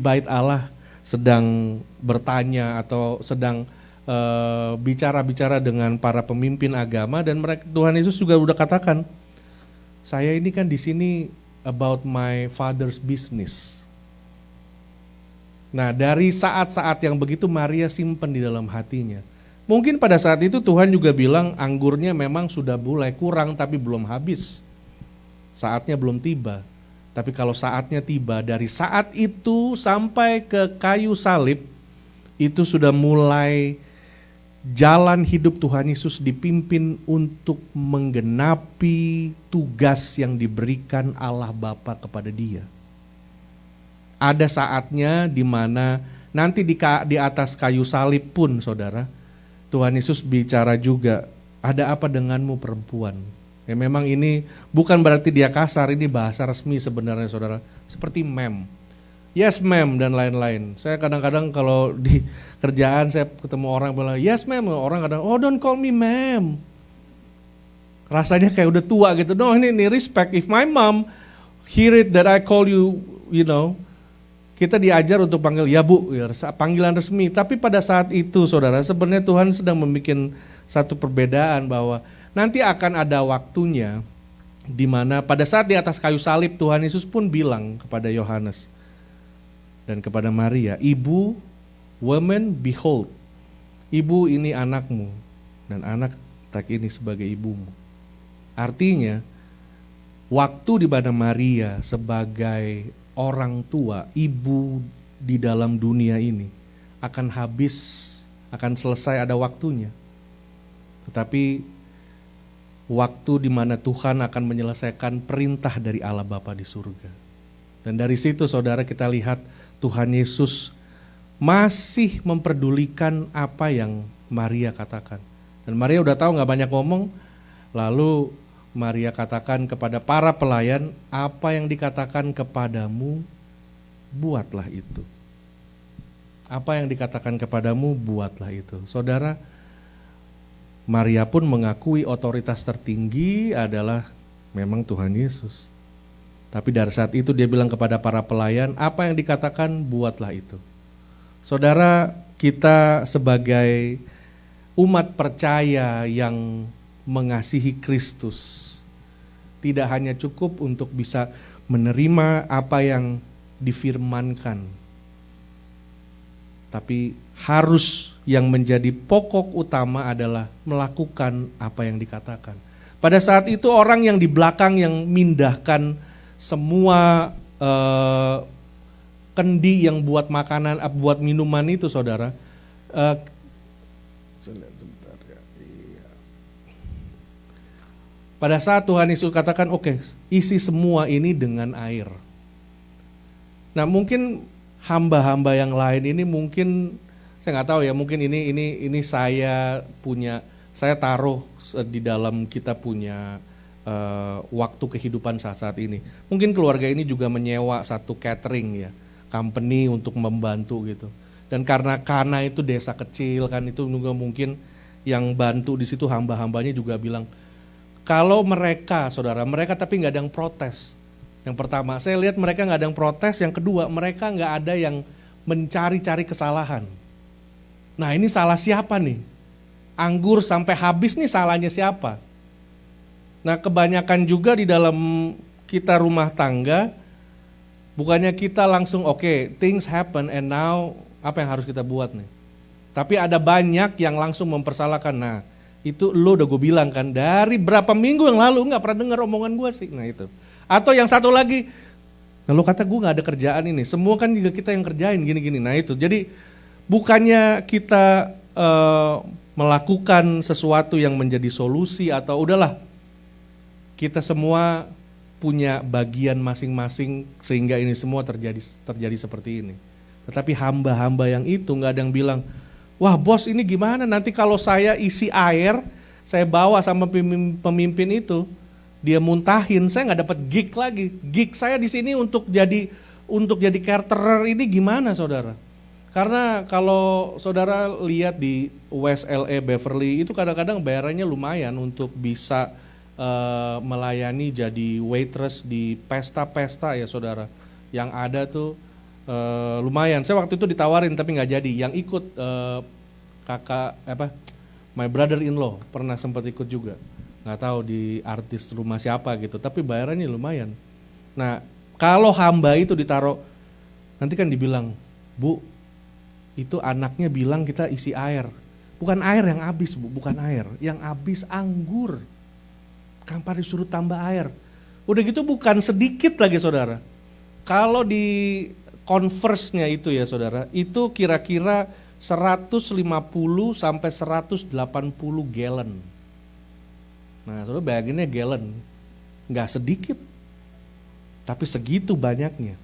bait Allah, sedang bertanya atau sedang bicara-bicara dengan para pemimpin agama, dan Tuhan Yesus juga udah katakan, saya ini kan di sini about my father's business. Nah, dari saat-saat yang begitu Maria simpan di dalam hatinya. Mungkin pada saat itu Tuhan juga bilang anggurnya memang sudah mulai kurang tapi belum habis. Saatnya belum tiba. Tapi kalau saatnya tiba, dari saat itu sampai ke kayu salib, itu sudah mulai jalan hidup Tuhan Yesus dipimpin untuk menggenapi tugas yang diberikan Allah Bapa kepada dia. Ada saatnya di mana nanti di atas kayu salib pun saudara, Tuhan Yesus bicara juga, ada apa denganmu perempuan? Ya memang ini bukan berarti dia kasar, ini bahasa resmi sebenarnya saudara, seperti ma'am. Yes ma'am dan lain-lain. Saya kadang-kadang kalau di kerjaan saya ketemu orang bilang yes ma'am, orang kadang don't call me ma'am. Rasanya kayak udah tua gitu. No, ini respect. If my mom hear it that I call you, kita diajar untuk panggil ya bu, ya, panggilan resmi. Tapi pada saat itu saudara, sebenarnya Tuhan sedang membuat satu perbedaan bahwa nanti akan ada waktunya di mana pada saat di atas kayu salib Tuhan Yesus pun bilang kepada Yohanes dan kepada Maria, ibu, woman, behold, ibu ini anakmu, dan anak tak ini sebagai ibumu. Artinya, waktu di mana Maria sebagai orang tua, ibu di dalam dunia ini akan habis, akan selesai, ada waktunya. Tetapi waktu di mana Tuhan akan menyelesaikan perintah dari Allah Bapa di surga. Dan dari situ saudara kita lihat Tuhan Yesus masih memperdulikan apa yang Maria katakan. Dan Maria udah tahu gak banyak ngomong, lalu Maria katakan kepada para pelayan, apa yang dikatakan kepadamu, buatlah itu. Apa yang dikatakan kepadamu, buatlah itu. Saudara, Maria pun mengakui otoritas tertinggi adalah memang Tuhan Yesus. Tapi dari saat itu dia bilang kepada para pelayan, apa yang dikatakan, buatlah itu. Saudara, kita sebagai umat percaya yang mengasihi Kristus, tidak hanya cukup untuk bisa menerima apa yang difirmankan, tapi harus yang menjadi pokok utama adalah melakukan apa yang dikatakan. Pada saat itu orang yang di belakang yang mindahkan semua kendi yang buat makanan, buat minuman itu, saudara, pada saat Tuhan Yesus katakan, oke, isi semua ini dengan air. Nah, mungkin hamba-hamba yang lain ini mungkin saya nggak tahu ya, mungkin ini saya taruh di dalam kita punya waktu kehidupan saat ini. Mungkin keluarga ini juga menyewa satu catering ya, company untuk membantu gitu. Dan karena itu desa kecil kan, itu juga mungkin yang bantu di situ hamba-hambanya juga bilang, kalau mereka, saudara, mereka tapi nggak ada yang protes. Yang pertama, saya lihat mereka nggak ada yang protes. Yang kedua, mereka nggak ada yang mencari-cari kesalahan. Nah, ini salah siapa nih? Anggur sampai habis nih salahnya siapa? Nah, kebanyakan juga di dalam kita rumah tangga, bukannya kita langsung oke, things happen and now apa yang harus kita buat nih? Tapi ada banyak yang langsung mempersalahkan. Nah, itu lo udah gue bilang kan, dari berapa minggu yang lalu nggak pernah dengar omongan gue sih. Nah itu. Atau yang satu lagi, nah lo kata gue nggak ada kerjaan ini. Semua kan juga kita yang kerjain gini-gini. Nah itu. Jadi bukannya kita melakukan sesuatu yang menjadi solusi atau udahlah, kita semua punya bagian masing-masing sehingga ini semua terjadi seperti ini. Tetapi hamba-hamba yang itu nggak ada yang bilang, wah bos ini gimana nanti kalau saya isi air, saya bawa sama pemimpin itu, dia muntahin, saya nggak dapat gig lagi. Gig saya di sini untuk jadi caterer ini gimana, saudara? Karena kalau saudara lihat di West LA Beverly itu kadang-kadang bayarannya lumayan untuk bisa melayani jadi waitress di pesta-pesta ya, saudara. Yang ada tuh lumayan. Saya waktu itu ditawarin tapi nggak jadi. Yang ikut my brother-in-law pernah sempat ikut juga. Nggak tahu di artis rumah siapa gitu. Tapi bayarannya lumayan. Nah, kalau hamba itu ditaruh, nanti kan dibilang, Bu, itu anaknya bilang kita isi air. Bukan air yang habis, Bu, bukan air. Yang habis anggur. Kenapa disuruh tambah air? Udah gitu bukan sedikit lagi, saudara. Kalau di converse-nya itu ya, saudara, itu kira-kira 150 sampai 180 gallon. Nah, saudara bayanginnya gallon. Nggak sedikit. Tapi segitu banyaknya.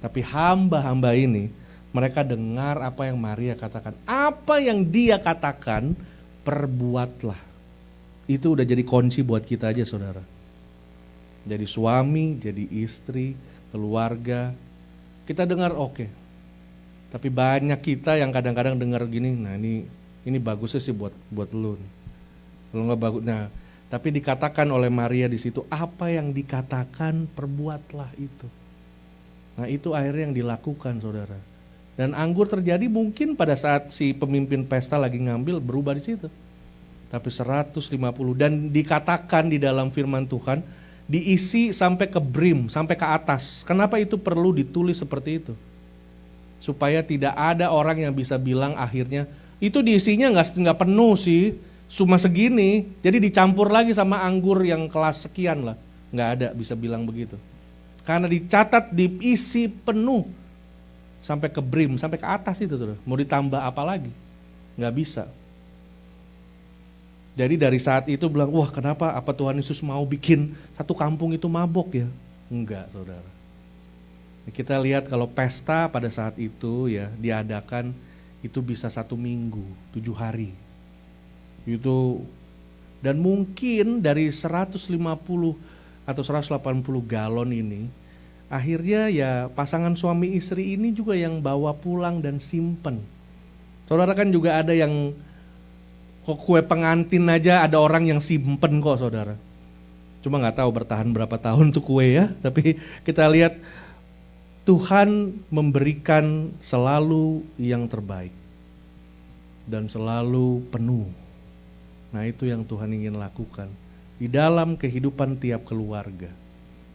Tapi hamba-hamba ini, mereka dengar apa yang Maria katakan. Apa yang dia katakan, perbuatlah. Itu udah jadi kunci buat kita aja, saudara. Jadi suami, jadi istri, keluarga. Kita dengar oke. Tapi banyak kita yang kadang-kadang dengar gini, nah ini bagusnya sih buat lu. Kalau nggak bagus, nah tapi dikatakan oleh Maria di situ, apa yang dikatakan perbuatlah itu. Nah itu akhirnya yang dilakukan, saudara. Dan anggur terjadi mungkin pada saat si pemimpin pesta lagi ngambil berubah di situ. Tapi 150 dan dikatakan di dalam firman Tuhan diisi sampai ke brim, sampai ke atas. Kenapa itu perlu ditulis seperti itu? Supaya tidak ada orang yang bisa bilang akhirnya itu diisinya nggak penuh sih, cuma segini. Jadi dicampur lagi sama anggur yang kelas sekian lah, nggak ada bisa bilang begitu. Karena dicatat diisi penuh sampai ke brim, sampai ke atas itu, saudara. Mau ditambah apa lagi? Nggak bisa. Jadi dari saat itu bilang, wah kenapa apa Tuhan Yesus mau bikin satu kampung itu mabok ya? Enggak, saudara. Kita lihat kalau pesta pada saat itu ya diadakan itu bisa 1 minggu, 7 hari. Itu Dan mungkin dari 150 atau 180 galon ini, akhirnya ya pasangan suami istri ini juga yang bawa pulang dan simpen. Saudara kan juga ada yang kue pengantin aja ada orang yang simpen kok saudara. Cuma gak tahu bertahan berapa tahun tuh kue ya. Tapi kita lihat Tuhan memberikan selalu yang terbaik. Dan selalu penuh. Nah itu yang Tuhan ingin lakukan. Di dalam kehidupan tiap keluarga.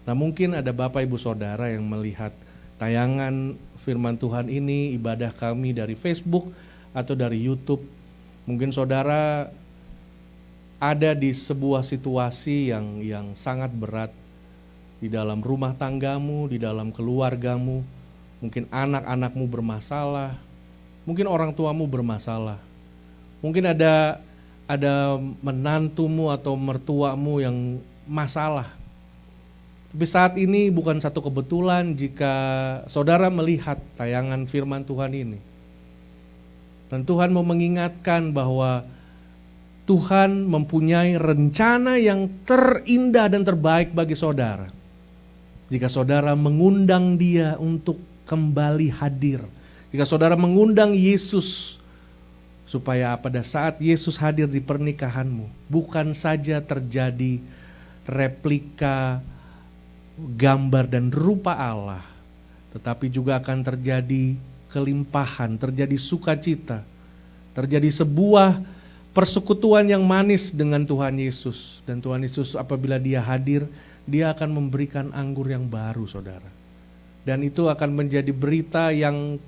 Nah mungkin ada Bapak Ibu Saudara yang melihat tayangan firman Tuhan ini, ibadah kami dari Facebook atau dari YouTube. Mungkin saudara ada di sebuah situasi yang sangat berat di dalam rumah tanggamu, di dalam keluargamu. Mungkin anak-anakmu bermasalah, mungkin orang tuamu bermasalah. Mungkin ada menantumu atau mertuamu yang masalah. Tapi saat ini bukan satu kebetulan jika saudara melihat tayangan firman Tuhan ini. Dan Tuhan mau mengingatkan bahwa Tuhan mempunyai rencana yang terindah dan terbaik bagi saudara. Jika saudara mengundang Dia untuk kembali hadir. Jika saudara mengundang Yesus supaya pada saat Yesus hadir di pernikahanmu, bukan saja terjadi replika gambar dan rupa Allah, tetapi juga akan terjadi kelimpahan, terjadi sukacita, terjadi sebuah persekutuan yang manis dengan Tuhan Yesus. Dan Tuhan Yesus apabila Dia hadir, Dia akan memberikan anggur yang baru saudara. Dan itu akan menjadi berita yang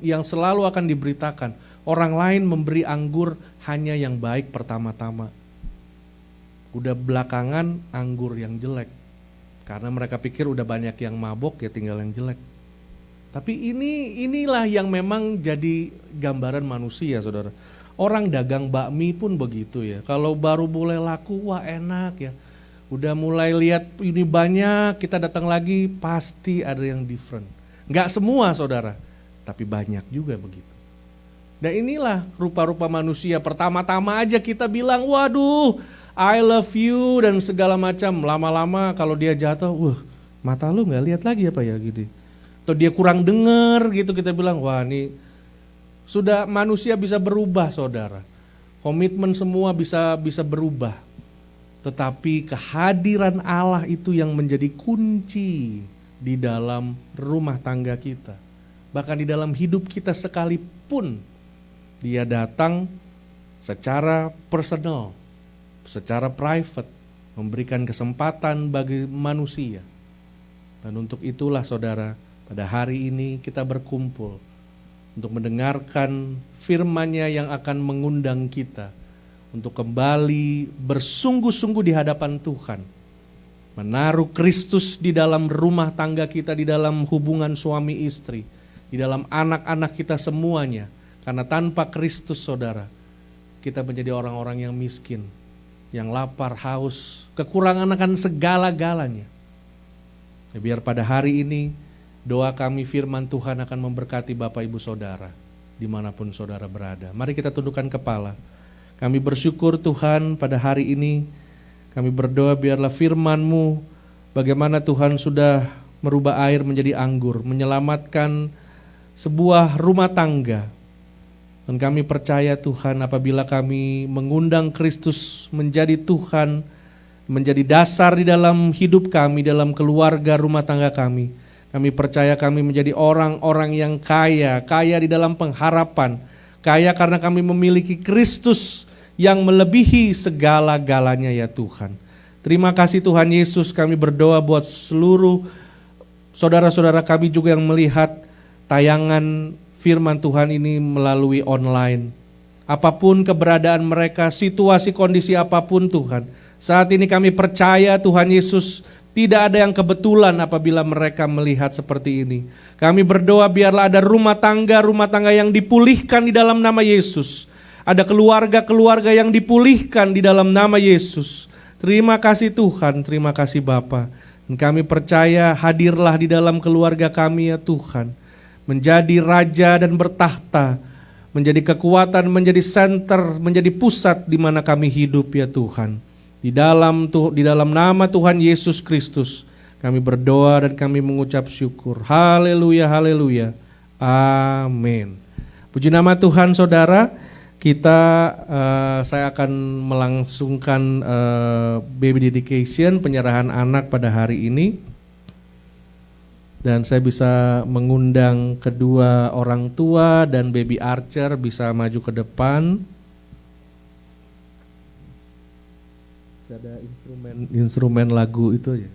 yang selalu akan diberitakan. Orang lain memberi anggur hanya yang baik pertama-tama. Udah belakangan anggur yang jelek. Karena mereka pikir udah banyak yang mabok ya tinggal yang jelek. Tapi inilah yang memang jadi gambaran manusia saudara. Orang dagang bakmi pun begitu ya. Kalau baru mulai laku, wah enak ya. Udah mulai lihat ini banyak, kita datang lagi pasti ada yang different. Enggak semua saudara, tapi banyak juga begitu. Dan inilah rupa-rupa manusia. Pertama-tama aja kita bilang, waduh I love you dan segala macam. Lama-lama kalau dia jatuh, wah mata lu gak lihat lagi apa ya gitu. Atau dia kurang dengar gitu, kita bilang wah ini sudah manusia bisa berubah saudara. Komitmen semua bisa berubah. Tetapi kehadiran Allah itu yang menjadi kunci di dalam rumah tangga kita. Bahkan di dalam hidup kita sekalipun Dia datang secara personal, secara private, memberikan kesempatan bagi manusia. Dan untuk itulah saudara, pada hari ini kita berkumpul untuk mendengarkan firman-Nya yang akan mengundang kita untuk kembali bersungguh-sungguh di hadapan Tuhan. Menaruh Kristus di dalam rumah tangga kita, di dalam hubungan suami istri, di dalam anak-anak kita semuanya. Karena tanpa Kristus saudara, kita menjadi orang-orang yang miskin, yang lapar, haus, kekurangan akan segala-galanya. Ya, biar pada hari ini doa kami firman Tuhan akan memberkati Bapak Ibu Saudara dimanapun saudara berada. Mari kita tundukkan kepala. Kami bersyukur Tuhan pada hari ini, kami berdoa biarlah firman-Mu, bagaimana Tuhan sudah merubah air menjadi anggur, menyelamatkan sebuah rumah tangga. Dan kami percaya Tuhan apabila kami mengundang Kristus menjadi Tuhan, menjadi dasar di dalam hidup kami, dalam keluarga rumah tangga kami. Kami percaya kami menjadi orang-orang yang kaya di dalam pengharapan, kaya karena kami memiliki Kristus yang melebihi segala-galanya ya Tuhan. Terima kasih Tuhan Yesus, kami berdoa buat seluruh saudara-saudara kami juga yang melihat tayangan firman Tuhan ini melalui online. Apapun keberadaan mereka, situasi kondisi apapun Tuhan. Saat ini kami percaya Tuhan Yesus tidak ada yang kebetulan apabila mereka melihat seperti ini. Kami berdoa biarlah ada rumah tangga yang dipulihkan di dalam nama Yesus. Ada keluarga-keluarga yang dipulihkan di dalam nama Yesus. Terima kasih Tuhan, terima kasih Bapa. Dan kami percaya hadirlah di dalam keluarga kami ya Tuhan. Menjadi raja dan bertahta, menjadi kekuatan, menjadi center, menjadi pusat di mana kami hidup ya Tuhan. Di dalam nama Tuhan Yesus Kristus kami berdoa dan kami mengucap syukur. Haleluya, haleluya. Amin. Puji nama Tuhan saudara. Saya akan melangsungkan baby dedication, penyerahan anak pada hari ini. Dan saya bisa mengundang kedua orang tua dan baby Archer bisa maju ke depan. Ada instrumen lagu itu aja.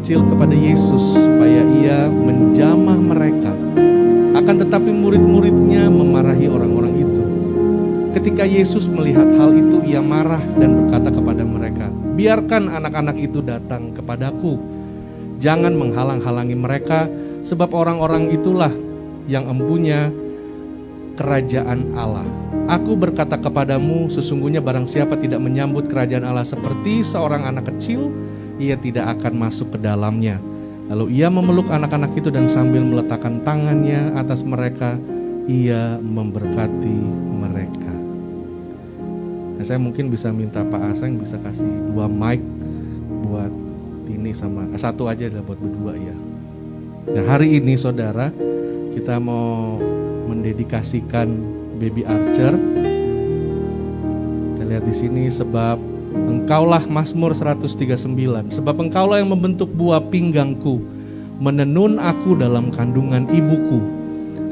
Kepada Yesus supaya ia menjamah mereka. Akan tetapi murid-muridnya memarahi orang-orang itu. Ketika Yesus melihat hal itu, ia marah dan berkata kepada mereka, "Biarkan anak-anak itu datang kepadaku. Jangan menghalang-halangi mereka, sebab orang-orang itulah yang empunya kerajaan Allah. Aku berkata kepadamu, sesungguhnya barang siapa tidak menyambut kerajaan Allah seperti seorang anak kecil, ia tidak akan masuk ke dalamnya." Lalu ia memeluk anak-anak itu dan sambil meletakkan tangannya atas mereka, ia memberkati mereka. Nah, saya mungkin bisa minta Pak Aseng bisa kasih 2 mic buat ini sama satu aja lah buat berdua ya. Nah, hari ini saudara, kita mau mendedikasikan baby Archer. Kita lihat di sini, sebab Engkaulah, Mazmur 139, sebab Engkaulah yang membentuk buah pinggangku, menenun aku dalam kandungan ibuku.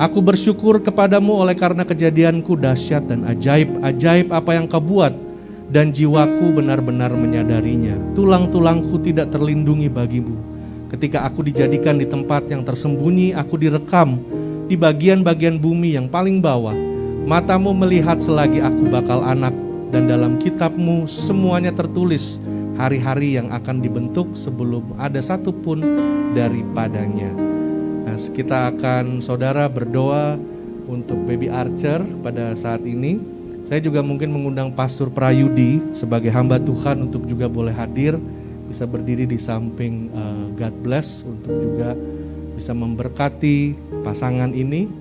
Aku bersyukur kepadamu oleh karena kejadianku dahsyat dan ajaib-ajaib apa yang Kau buat, dan jiwaku benar-benar menyadarinya. Tulang-tulangku tidak terlindungi bagimu. Ketika aku dijadikan di tempat yang tersembunyi, aku direkam di bagian-bagian bumi yang paling bawah. Matamu melihat selagi aku bakal anak, dan dalam kitabmu semuanya tertulis hari-hari yang akan dibentuk sebelum ada satupun daripadanya. Nah, kita akan saudara berdoa untuk baby Archer pada saat ini. Saya juga mungkin mengundang Pastor Prayudi sebagai hamba Tuhan untuk juga boleh hadir, bisa berdiri di samping God Bless untuk juga bisa memberkati pasangan ini.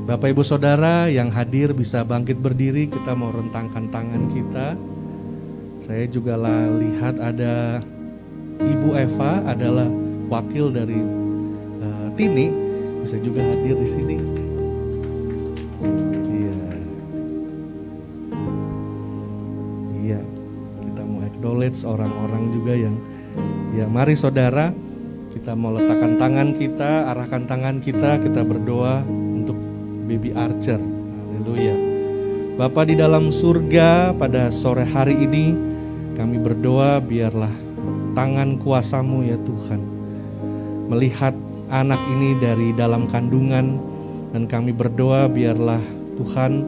Bapak Ibu Saudara yang hadir bisa bangkit berdiri, kita mau rentangkan tangan kita. Saya juga lihat ada Ibu Eva adalah wakil dari Tini, bisa juga hadir di sini. Iya, kita mau acknowledge orang-orang juga yang, ya mari saudara, kita mau letakkan tangan kita, arahkan tangan kita berdoa untuk baby Archer. Haleluya. Bapa di dalam surga, pada sore hari ini kami berdoa biarlah tangan kuasa-Mu ya Tuhan melihat anak ini dari dalam kandungan, dan kami berdoa biarlah Tuhan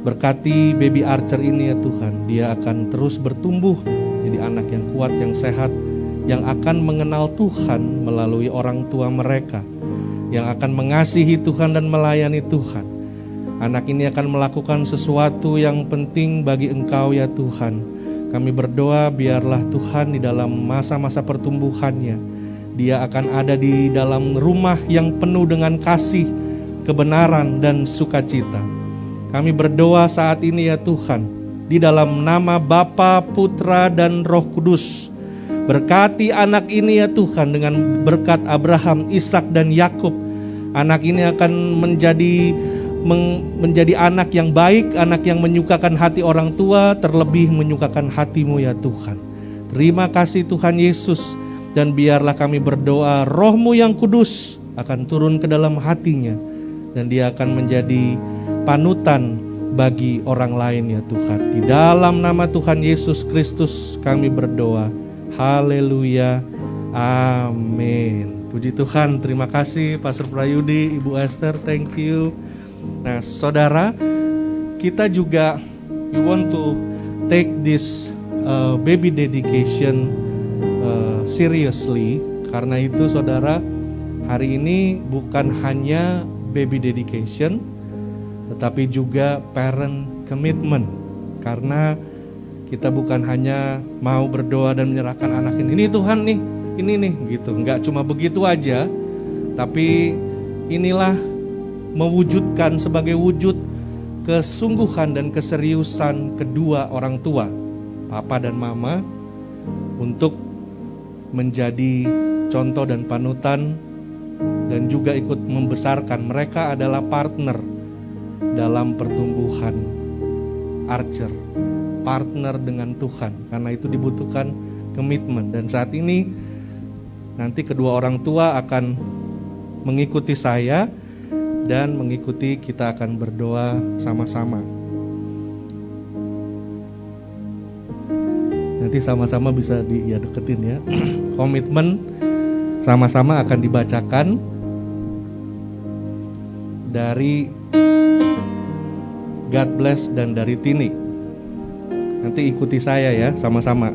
berkati baby Archer ini ya Tuhan. Dia akan terus bertumbuh jadi anak yang kuat, yang sehat, yang akan mengenal Tuhan melalui orang tua mereka, yang akan mengasihi Tuhan dan melayani Tuhan. Anak ini akan melakukan sesuatu yang penting bagi Engkau ya Tuhan. Kami berdoa biarlah Tuhan di dalam masa-masa pertumbuhannya, dia akan ada di dalam rumah yang penuh dengan kasih, kebenaran, dan sukacita. Kami berdoa saat ini ya Tuhan, di dalam nama Bapa, Putra, dan Roh Kudus. Berkati anak ini ya Tuhan dengan berkat Abraham, Ishak, dan Yakub. Anak ini akan menjadi anak yang baik, anak yang menyukakan hati orang tua, terlebih menyukakan hati-Mu ya Tuhan. Terima kasih Tuhan Yesus. Dan biarlah kami berdoa Roh-Mu yang kudus akan turun ke dalam hatinya, dan dia akan menjadi panutan bagi orang lain ya Tuhan. Di dalam nama Tuhan Yesus Kristus kami berdoa. Haleluya. Amin. Puji Tuhan. Terima kasih Pastor Prayudi, Ibu Esther, thank you. Nah saudara, kita juga we want to take this baby dedication seriously. Karena itu saudara, hari ini bukan hanya baby dedication, tetapi juga parent commitment. Karena kita bukan hanya mau berdoa dan menyerahkan anak ini Tuhan nih, ini nih gitu. Enggak cuma begitu aja, tapi inilah mewujudkan sebagai wujud kesungguhan dan keseriusan kedua orang tua, papa dan mama, untuk menjadi contoh dan panutan, dan juga ikut membesarkan. Mereka adalah partner dalam pertumbuhan Archer, partner dengan Tuhan. Karena itu dibutuhkan komitmen. Dan saat ini nanti kedua orang tua akan mengikuti saya dan mengikuti, kita akan berdoa sama-sama. Nanti sama-sama bisa deketin ya. Komitmen sama-sama akan dibacakan dari God Bless dan dari Tini. Nanti ikuti saya ya, sama-sama.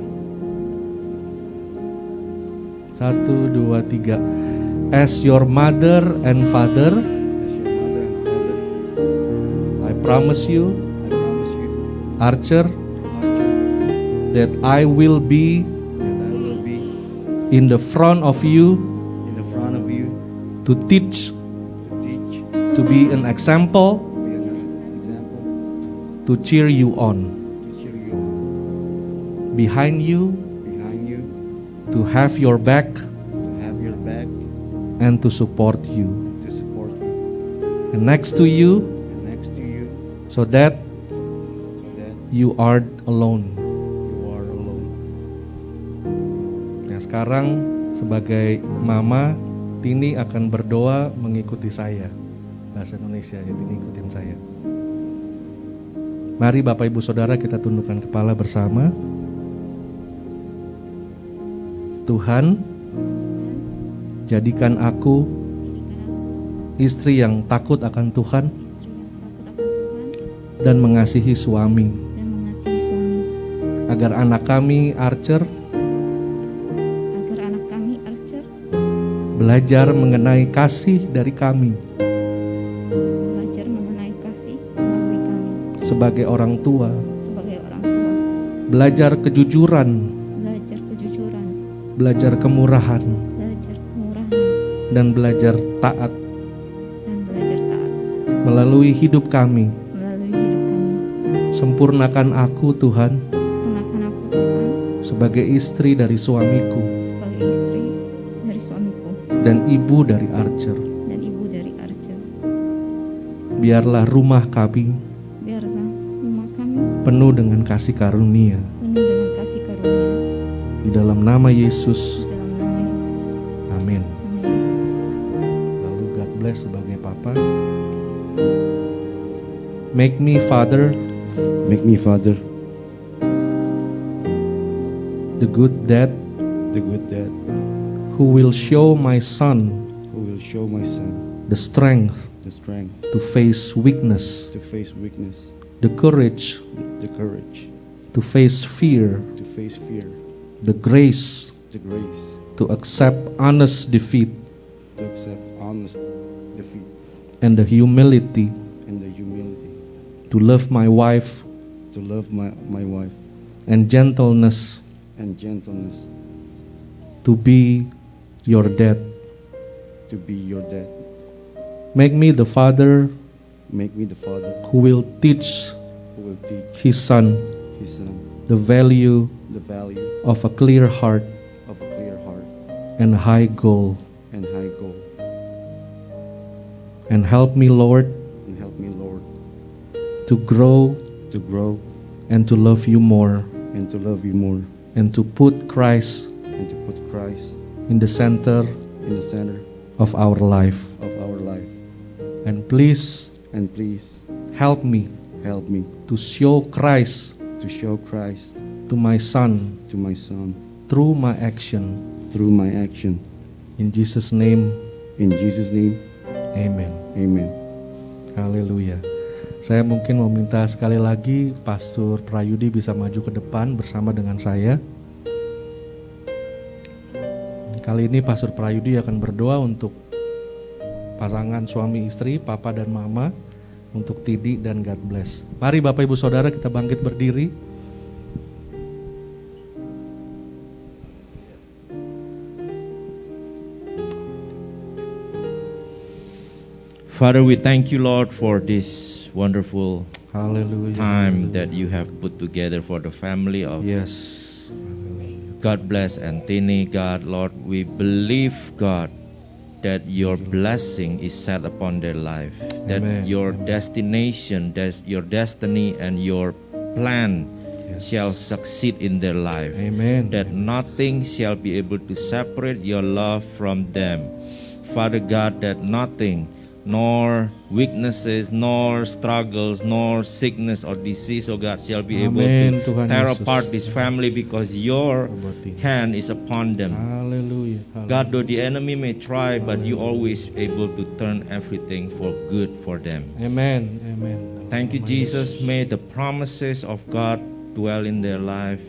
1, 2, 3. As your mother and father, I promise you, Archer, that I will be in the front of you, to teach, to be an example, to cheer you on, behind you, to have your back, and to support you, and next to you, so that you aren't alone. Sekarang sebagai mama, Tini akan berdoa mengikuti saya. Bahasa Indonesia ya, Tini ikutin saya. Mari Bapak Ibu Saudara kita tundukkan kepala bersama. Tuhan, jadikan aku istri yang takut akan Tuhan dan mengasihi suami, agar anak kami Archer belajar mengenai kasih dari kami belajar mengenai kasih melalui kami sebagai orang tua, sebagai orang tua, belajar kejujuran, belajar kejujuran, belajar kemurahan, belajar kemurahan, dan belajar taat dan belajar taat melalui hidup kami. melalui hidup kami. Sempurnakan aku Tuhan Sempurnakan aku Tuhan sebagai istri dari suamiku sebagai istri dari suamiku dan ibu dari Archer. dan ibu dari Archer. Biarlah rumah kami Biarlah rumah kami penuh dengan kasih karunia. penuh dengan kasih karunia. Di dalam nama Di Yesus, dalam nama Yesus. amin. Amin. Lalu God bless sebagai Papa. Make me Father, Make me, Father, the good dad the good dad who will show my son who will show my son the strength the strength to face weakness, to face weakness, the courage the courage to face fear, to face fear, the grace the grace to accept honest defeat, to accept honest defeat, and the humility and the humility to love my wife to love my wife, and gentleness and gentleness to be your dad. to be your dad. Make me the father Make me the father who will teach who will teach his son his son the value the value of a clear heart of a clear heart and high goal. and high goal. And help me, Lord, And help me, Lord, to grow to grow and to love you more, and to love you more, and to put Christ and to put Christ in the center in the center of our life. of our life. And please And please help me help me to show Christ to show Christ to my son to my son through my action. through my action. In Jesus' name, In Jesus' name, amen. amen. Haleluya. Saya mungkin mau minta sekali lagi Pastor Prayudi bisa maju ke depan bersama dengan saya. Kali ini Pastor Prayudi akan berdoa untuk pasangan suami istri, Papa dan Mama, untuk Tidi dan God bless. Mari Bapak Ibu Saudara kita bangkit berdiri. Father, we thank you, Lord, for this wonderful Haleluya. time that you have put together for the family of Yes. God bless and Tini, God, Lord. We believe, God, that your blessing is set upon their life, that Amen. your destination, your destiny and your plan Yes. shall succeed in their life, Amen. that nothing shall be able to separate your love from them. Father God, that nothing, nor weaknesses, nor struggles, nor sickness or disease, oh God, shall be able Amen, to Tuhan tear Yesus. apart this family because your hand is upon them. Haleluya. God, though the enemy may try, but you always able to turn everything for good for them. Amen. Amen. Thank you, Jesus. May the promises of God dwell in their life,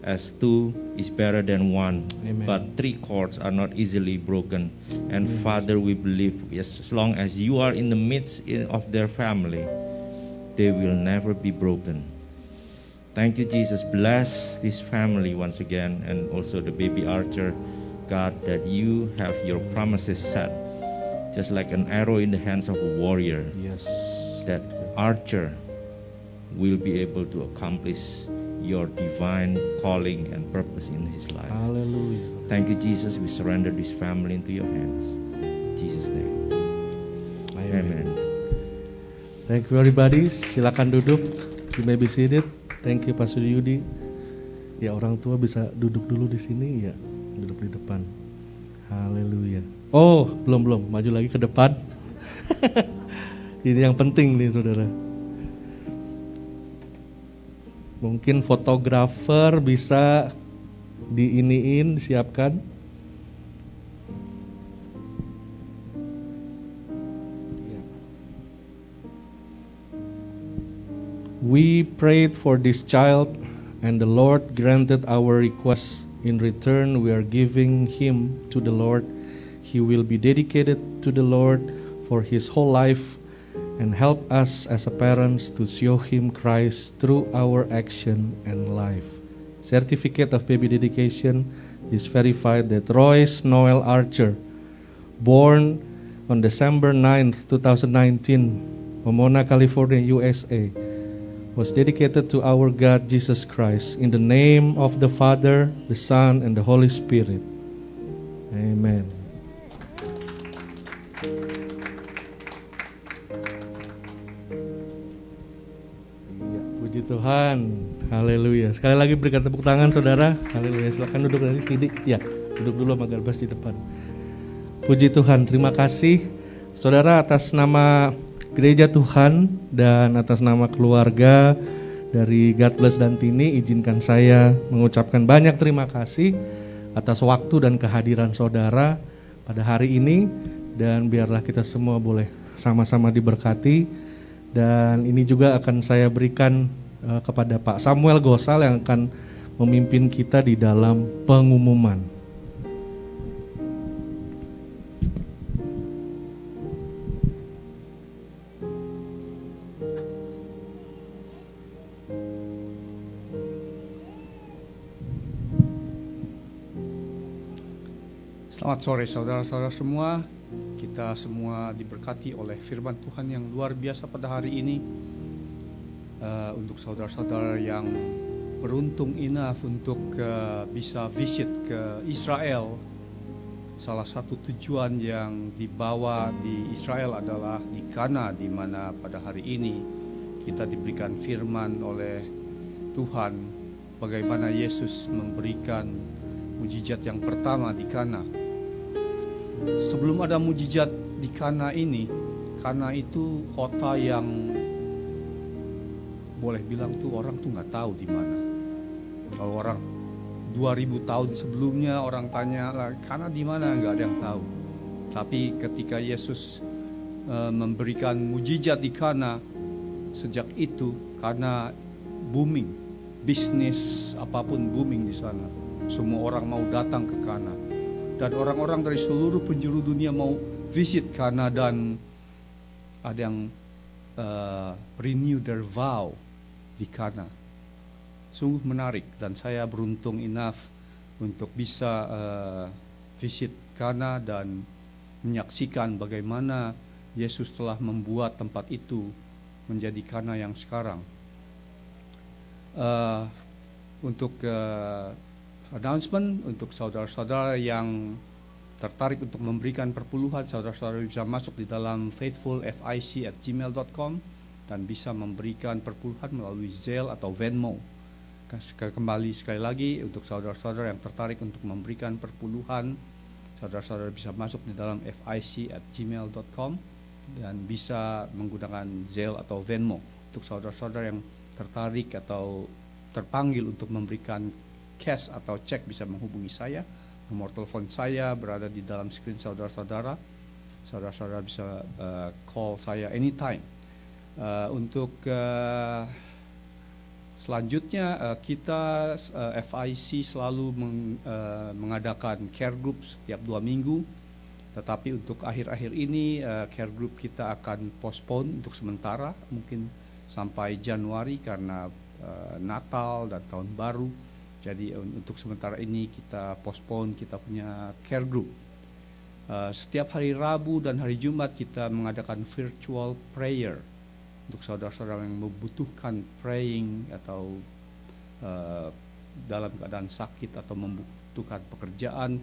as two is better than one, Amen. but three cords are not easily broken. And Father, we believe as long as you are in the midst of their family, they will never be broken. Thank you, Jesus. Bless this family once again, and also the baby Archer, God, that you have your promises set, just like an arrow in the hands of a warrior, Yes. that Archer will be able to accomplish your divine calling and purpose in his life. Haleluya. Thank you, Jesus. We surrender this family into your hands. In Jesus' name. Amen. Thank you everybody. Silakan duduk. You may be seated. Thank you Pastor Yudi. Ya orang tua bisa duduk dulu di sini ya. Duduk di depan. Haleluya. Oh, belum. Maju lagi ke depan. Ini yang penting nih Saudara. Mungkin fotografer bisa diiniin, disiapkan. We prayed for this child and the Lord granted our request. In return, we are giving him to the Lord. he will be dedicated to the Lord for his whole life, and help us as a parents to show him Christ through our action and life. Certificate of baby dedication is verified that Royce Noel Archer, born on December 9th, 2019, Pomona, California, USA, was dedicated to our God Jesus Christ in the name of the Father, the Son, and the Holy Spirit. Amen. Iya, puji Tuhan. Haleluya. Sekali lagi berikan tepuk tangan saudara. Haleluya. Silakan duduk nanti Tidi. Ya, duduk dulu sama Garbas di depan. Puji Tuhan. Terima kasih saudara atas nama Gereja Tuhan dan atas nama keluarga dari God Bless Dantini, izinkan saya mengucapkan banyak terima kasih atas waktu dan kehadiran saudara pada hari ini, dan biarlah kita semua boleh sama-sama diberkati. Dan ini juga akan saya berikan kepada Pak Samuel Gosal yang akan memimpin kita di dalam pengumuman. Selamat sore saudara-saudara semua. Kita semua diberkati oleh firman Tuhan yang luar biasa pada hari ini. Untuk saudara-saudara yang beruntung enough untuk bisa visit ke Israel, salah satu tujuan yang dibawa di Israel adalah di Kana, di mana pada hari ini kita diberikan firman oleh Tuhan bagaimana Yesus memberikan mujizat yang pertama di Kana. Sebelum ada mujizat di Kana ini, Kana itu kota yang boleh bilang tuh orang tuh nggak tahu di mana. Kalau orang 2000 tahun sebelumnya orang tanya lah Kana di mana, nggak ada yang tahu. Tapi ketika Yesus memberikan mujizat di Kana, sejak itu Kana booming, bisnis apapun booming di sana. Semua orang mau datang ke Kana. Dan orang-orang dari seluruh penjuru dunia mau visit Kana, dan ada yang renew their vow di Kana. Sungguh menarik, dan saya beruntung enough untuk bisa visit Kana dan menyaksikan bagaimana Yesus telah membuat tempat itu menjadi Kana yang sekarang. Untuk announcement untuk saudara-saudara yang tertarik untuk memberikan perpuluhan, saudara-saudara bisa masuk di dalam faithfulfic@gmail.com dan bisa memberikan perpuluhan melalui Zelle atau Venmo. Kembali sekali lagi, untuk saudara-saudara yang tertarik untuk memberikan perpuluhan, saudara-saudara bisa masuk di dalam fic@gmail.com dan bisa menggunakan Zelle atau Venmo. Untuk saudara-saudara yang tertarik atau terpanggil untuk memberikan cash atau cek, bisa menghubungi saya. Nomor telepon saya berada di dalam screen saudara-saudara. Saudara-saudara bisa call saya anytime. Untuk selanjutnya kita FIC selalu mengadakan care group setiap 2 minggu. Tetapi untuk akhir-akhir ini care group kita akan postpone untuk sementara, mungkin sampai Januari karena Natal dan Tahun Baru. Jadi untuk sementara ini kita postpone kita punya care group. Setiap hari Rabu dan hari Jumat kita mengadakan virtual prayer untuk saudara-saudara yang membutuhkan praying atau dalam keadaan sakit atau membutuhkan pekerjaan.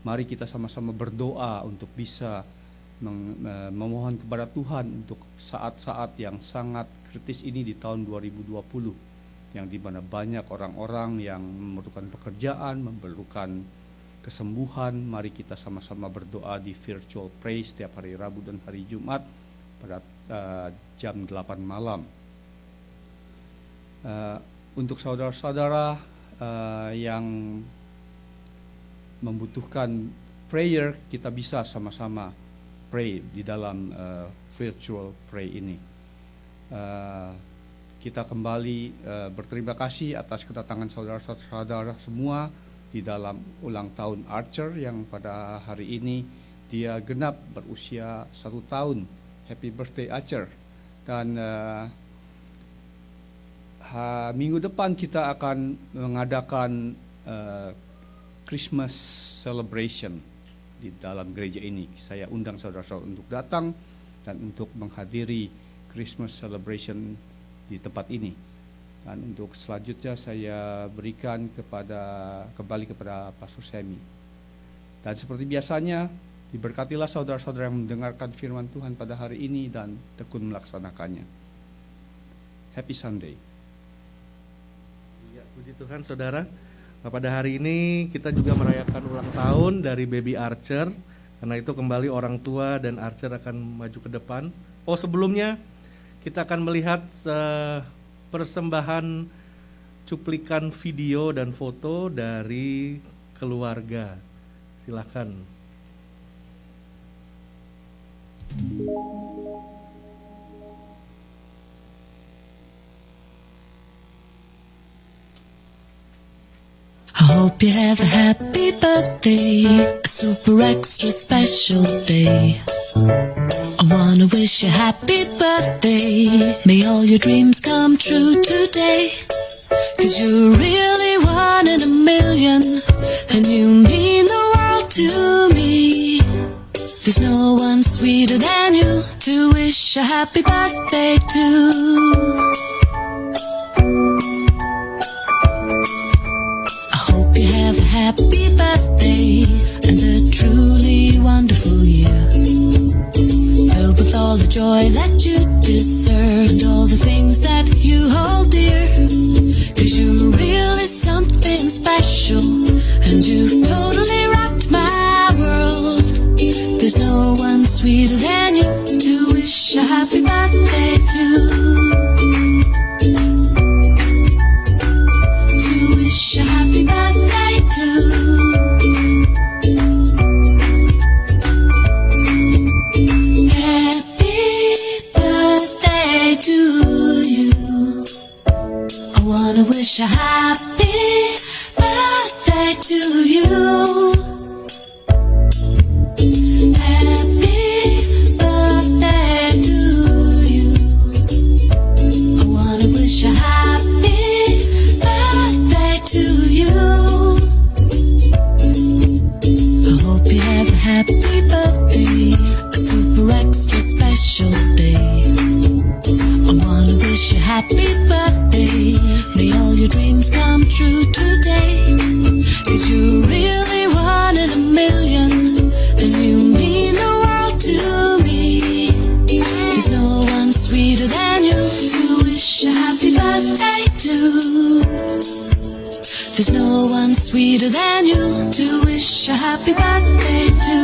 Mari kita sama-sama berdoa untuk bisa memohon kepada Tuhan untuk saat-saat yang sangat kritis ini di tahun 2020. Yang dimana banyak orang-orang yang memerlukan pekerjaan, memerlukan kesembuhan. Mari kita sama-sama berdoa di virtual pray setiap hari Rabu dan hari Jumat pada jam 8 malam. Untuk saudara-saudara yang membutuhkan prayer, kita bisa sama-sama pray di dalam virtual pray ini. Kita kembali berterima kasih atas kedatangan saudara-saudara semua di dalam ulang tahun Archer yang pada hari ini dia genap berusia 1 tahun. Happy birthday Acer. Dan minggu depan kita akan mengadakan Christmas celebration di dalam gereja ini. Saya undang saudara-saudara untuk datang dan untuk menghadiri Christmas celebration di tempat ini. Dan untuk selanjutnya saya berikan kembali kepada Pastor Semi. Dan seperti biasanya, diberkatilah saudara-saudara yang mendengarkan firman Tuhan pada hari ini dan tekun melaksanakannya. Happy Sunday. Ya, puji Tuhan saudara. Nah, pada hari ini kita juga merayakan ulang tahun dari baby Archer. Karena itu kembali orang tua dan Archer akan maju ke depan. Oh, sebelumnya kita akan melihat persembahan cuplikan video dan foto dari keluarga. Silakan. I hope you have a happy birthday, a super extra special day. I wanna wish you happy birthday, may all your dreams come true today. 'Cause you're really one in a million, and you mean the world to me. There's no one sweeter than you to wish a happy birthday to. Happy birthday and a truly wonderful year, filled with all the joy that you deserve and all the things that you hold dear. 'Cause you're really something special and you've totally rocked my world. There's no one sweeter than you to wish a happy birthday to. To wish a happy birthday to. Happy birthday to you. I wanna wish a happy birthday to you. Happy birthday to you. I wanna wish a happy birthday to you. I hope you have a happy birthday, a super extra special day. I wanna wish you happy birthday, may all your dreams come true today. 'Cause you're really one in a million, and you mean the world to me. There's no one sweeter than you to wish a happy birthday to. There's no one sweeter than you to wish a happy birthday to.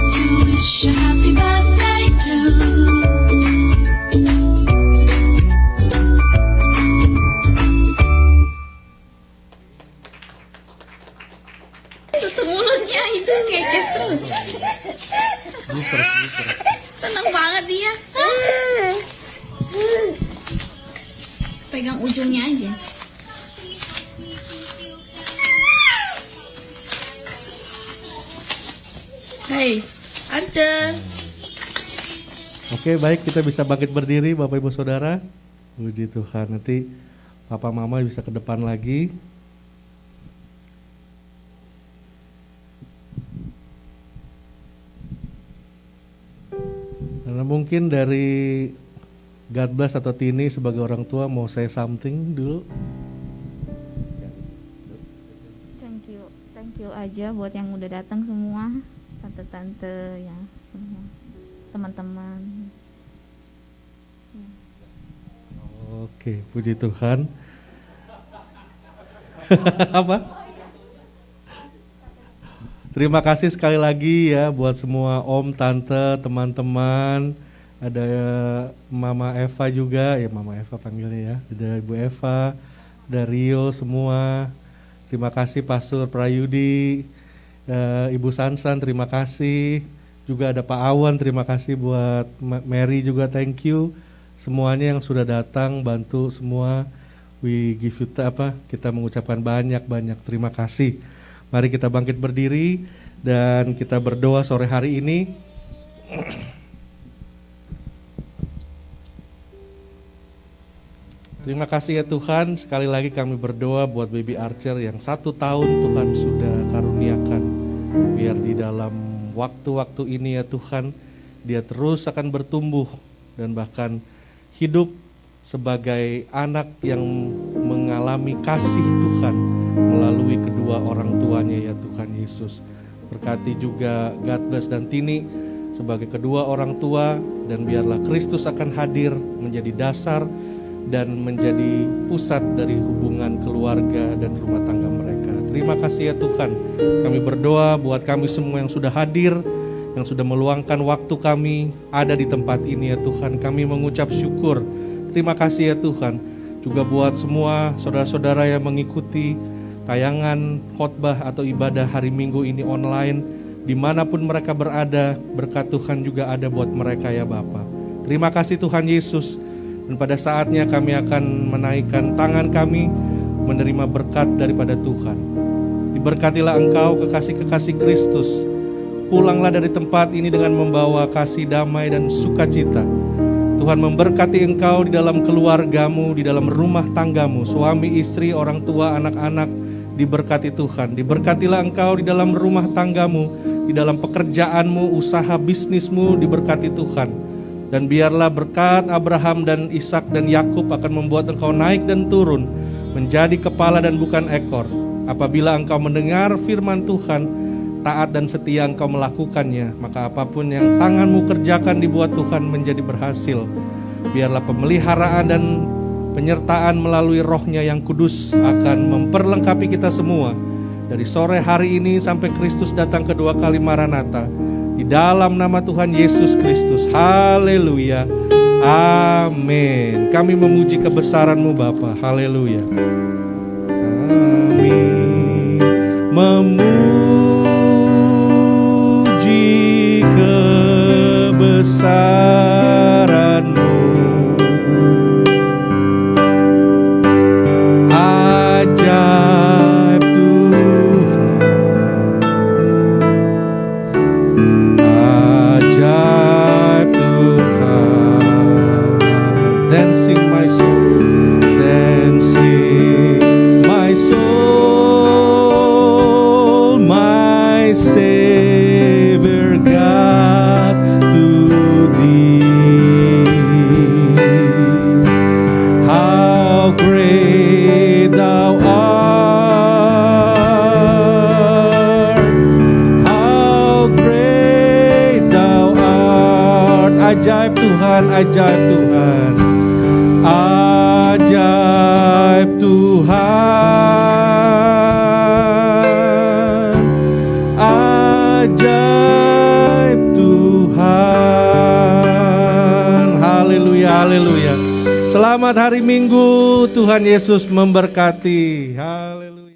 To wish a happy birthday to. Tutup mulutnya itu ngeces terus. Seneng banget dia. Pegang ujungnya aja. Hai, Archer. Oke, baik, kita bisa bangkit berdiri Bapak Ibu Saudara. Puji Tuhan, nanti Papa Mama bisa ke depan lagi. Karena mungkin dari God bless atau Tini sebagai orang tua mau say something dulu. Thank you aja buat yang udah datang semua, tante-tante ya, semua teman-teman. Oke, puji Tuhan. Apa? Terima kasih sekali lagi ya buat semua om, tante, teman-teman. Ada Mama Eva juga, ya Mama Eva panggilnya ya. Ada Ibu Eva, ada Rio semua. Terima kasih Pastor Prayudi, Ibu Sansan, terima kasih. Juga ada Pak Awan, terima kasih buat Mary juga, thank you. Semuanya yang sudah datang, bantu semua. We give you kita mengucapkan banyak-banyak terima kasih. Mari kita bangkit berdiri dan kita berdoa sore hari ini. Terima kasih ya Tuhan, sekali lagi kami berdoa buat baby Archer yang 1 tahun Tuhan sudah karuniakan. Biar di dalam waktu-waktu ini ya Tuhan, dia terus akan bertumbuh dan bahkan hidup sebagai anak yang mengalami kasih Tuhan melalui kedua orang tuanya ya Tuhan Yesus. Berkati juga God bless dan Tini sebagai kedua orang tua, dan biarlah Kristus akan hadir menjadi dasar dan menjadi pusat dari hubungan keluarga dan rumah tangga mereka. Terima kasih ya Tuhan. Kami berdoa buat kami semua yang sudah hadir, yang sudah meluangkan waktu kami ada di tempat ini ya Tuhan. Kami mengucap syukur. Terima kasih ya Tuhan. Juga buat semua saudara-saudara yang mengikuti tayangan khotbah atau ibadah hari Minggu ini online, dimanapun mereka berada, berkat Tuhan juga ada buat mereka ya Bapa. Terima kasih Tuhan Yesus. Dan pada saatnya kami akan menaikkan tangan kami menerima berkat daripada Tuhan. Diberkatilah engkau kekasih-kekasih Kristus. Pulanglah dari tempat ini dengan membawa kasih damai dan sukacita. Tuhan memberkati engkau di dalam keluargamu, di dalam rumah tanggamu, suami, istri, orang tua, anak-anak, diberkati Tuhan. Diberkatilah engkau di dalam rumah tanggamu, di dalam pekerjaanmu, usaha bisnismu, diberkati Tuhan. Dan biarlah berkat Abraham dan Ishak dan Yakub akan membuat engkau naik dan turun, menjadi kepala dan bukan ekor. Apabila engkau mendengar firman Tuhan, taat dan setia engkau melakukannya, maka apapun yang tanganmu kerjakan dibuat Tuhan menjadi berhasil. Biarlah pemeliharaan dan penyertaan melalui Roh-Nya yang kudus akan memperlengkapi kita semua dari sore hari ini sampai Kristus datang kedua kali Maranatha. Di dalam nama Tuhan Yesus Kristus. Haleluya. Amin. Kami memuji kebesaran-Mu Bapa. Haleluya. Kami memuji kebesaran-Mu. Ajaib Tuhan. Ajaib Tuhan. Dancing my soul, dancing my soul, my Savior God, to Thee. How great Thou art, how great Thou art. Ajaib Tuhan, ajaib Tuhan. Ajaib Tuhan. Ajaib Tuhan. Haleluya, haleluya. Selamat hari Minggu, Tuhan Yesus memberkati. Haleluya.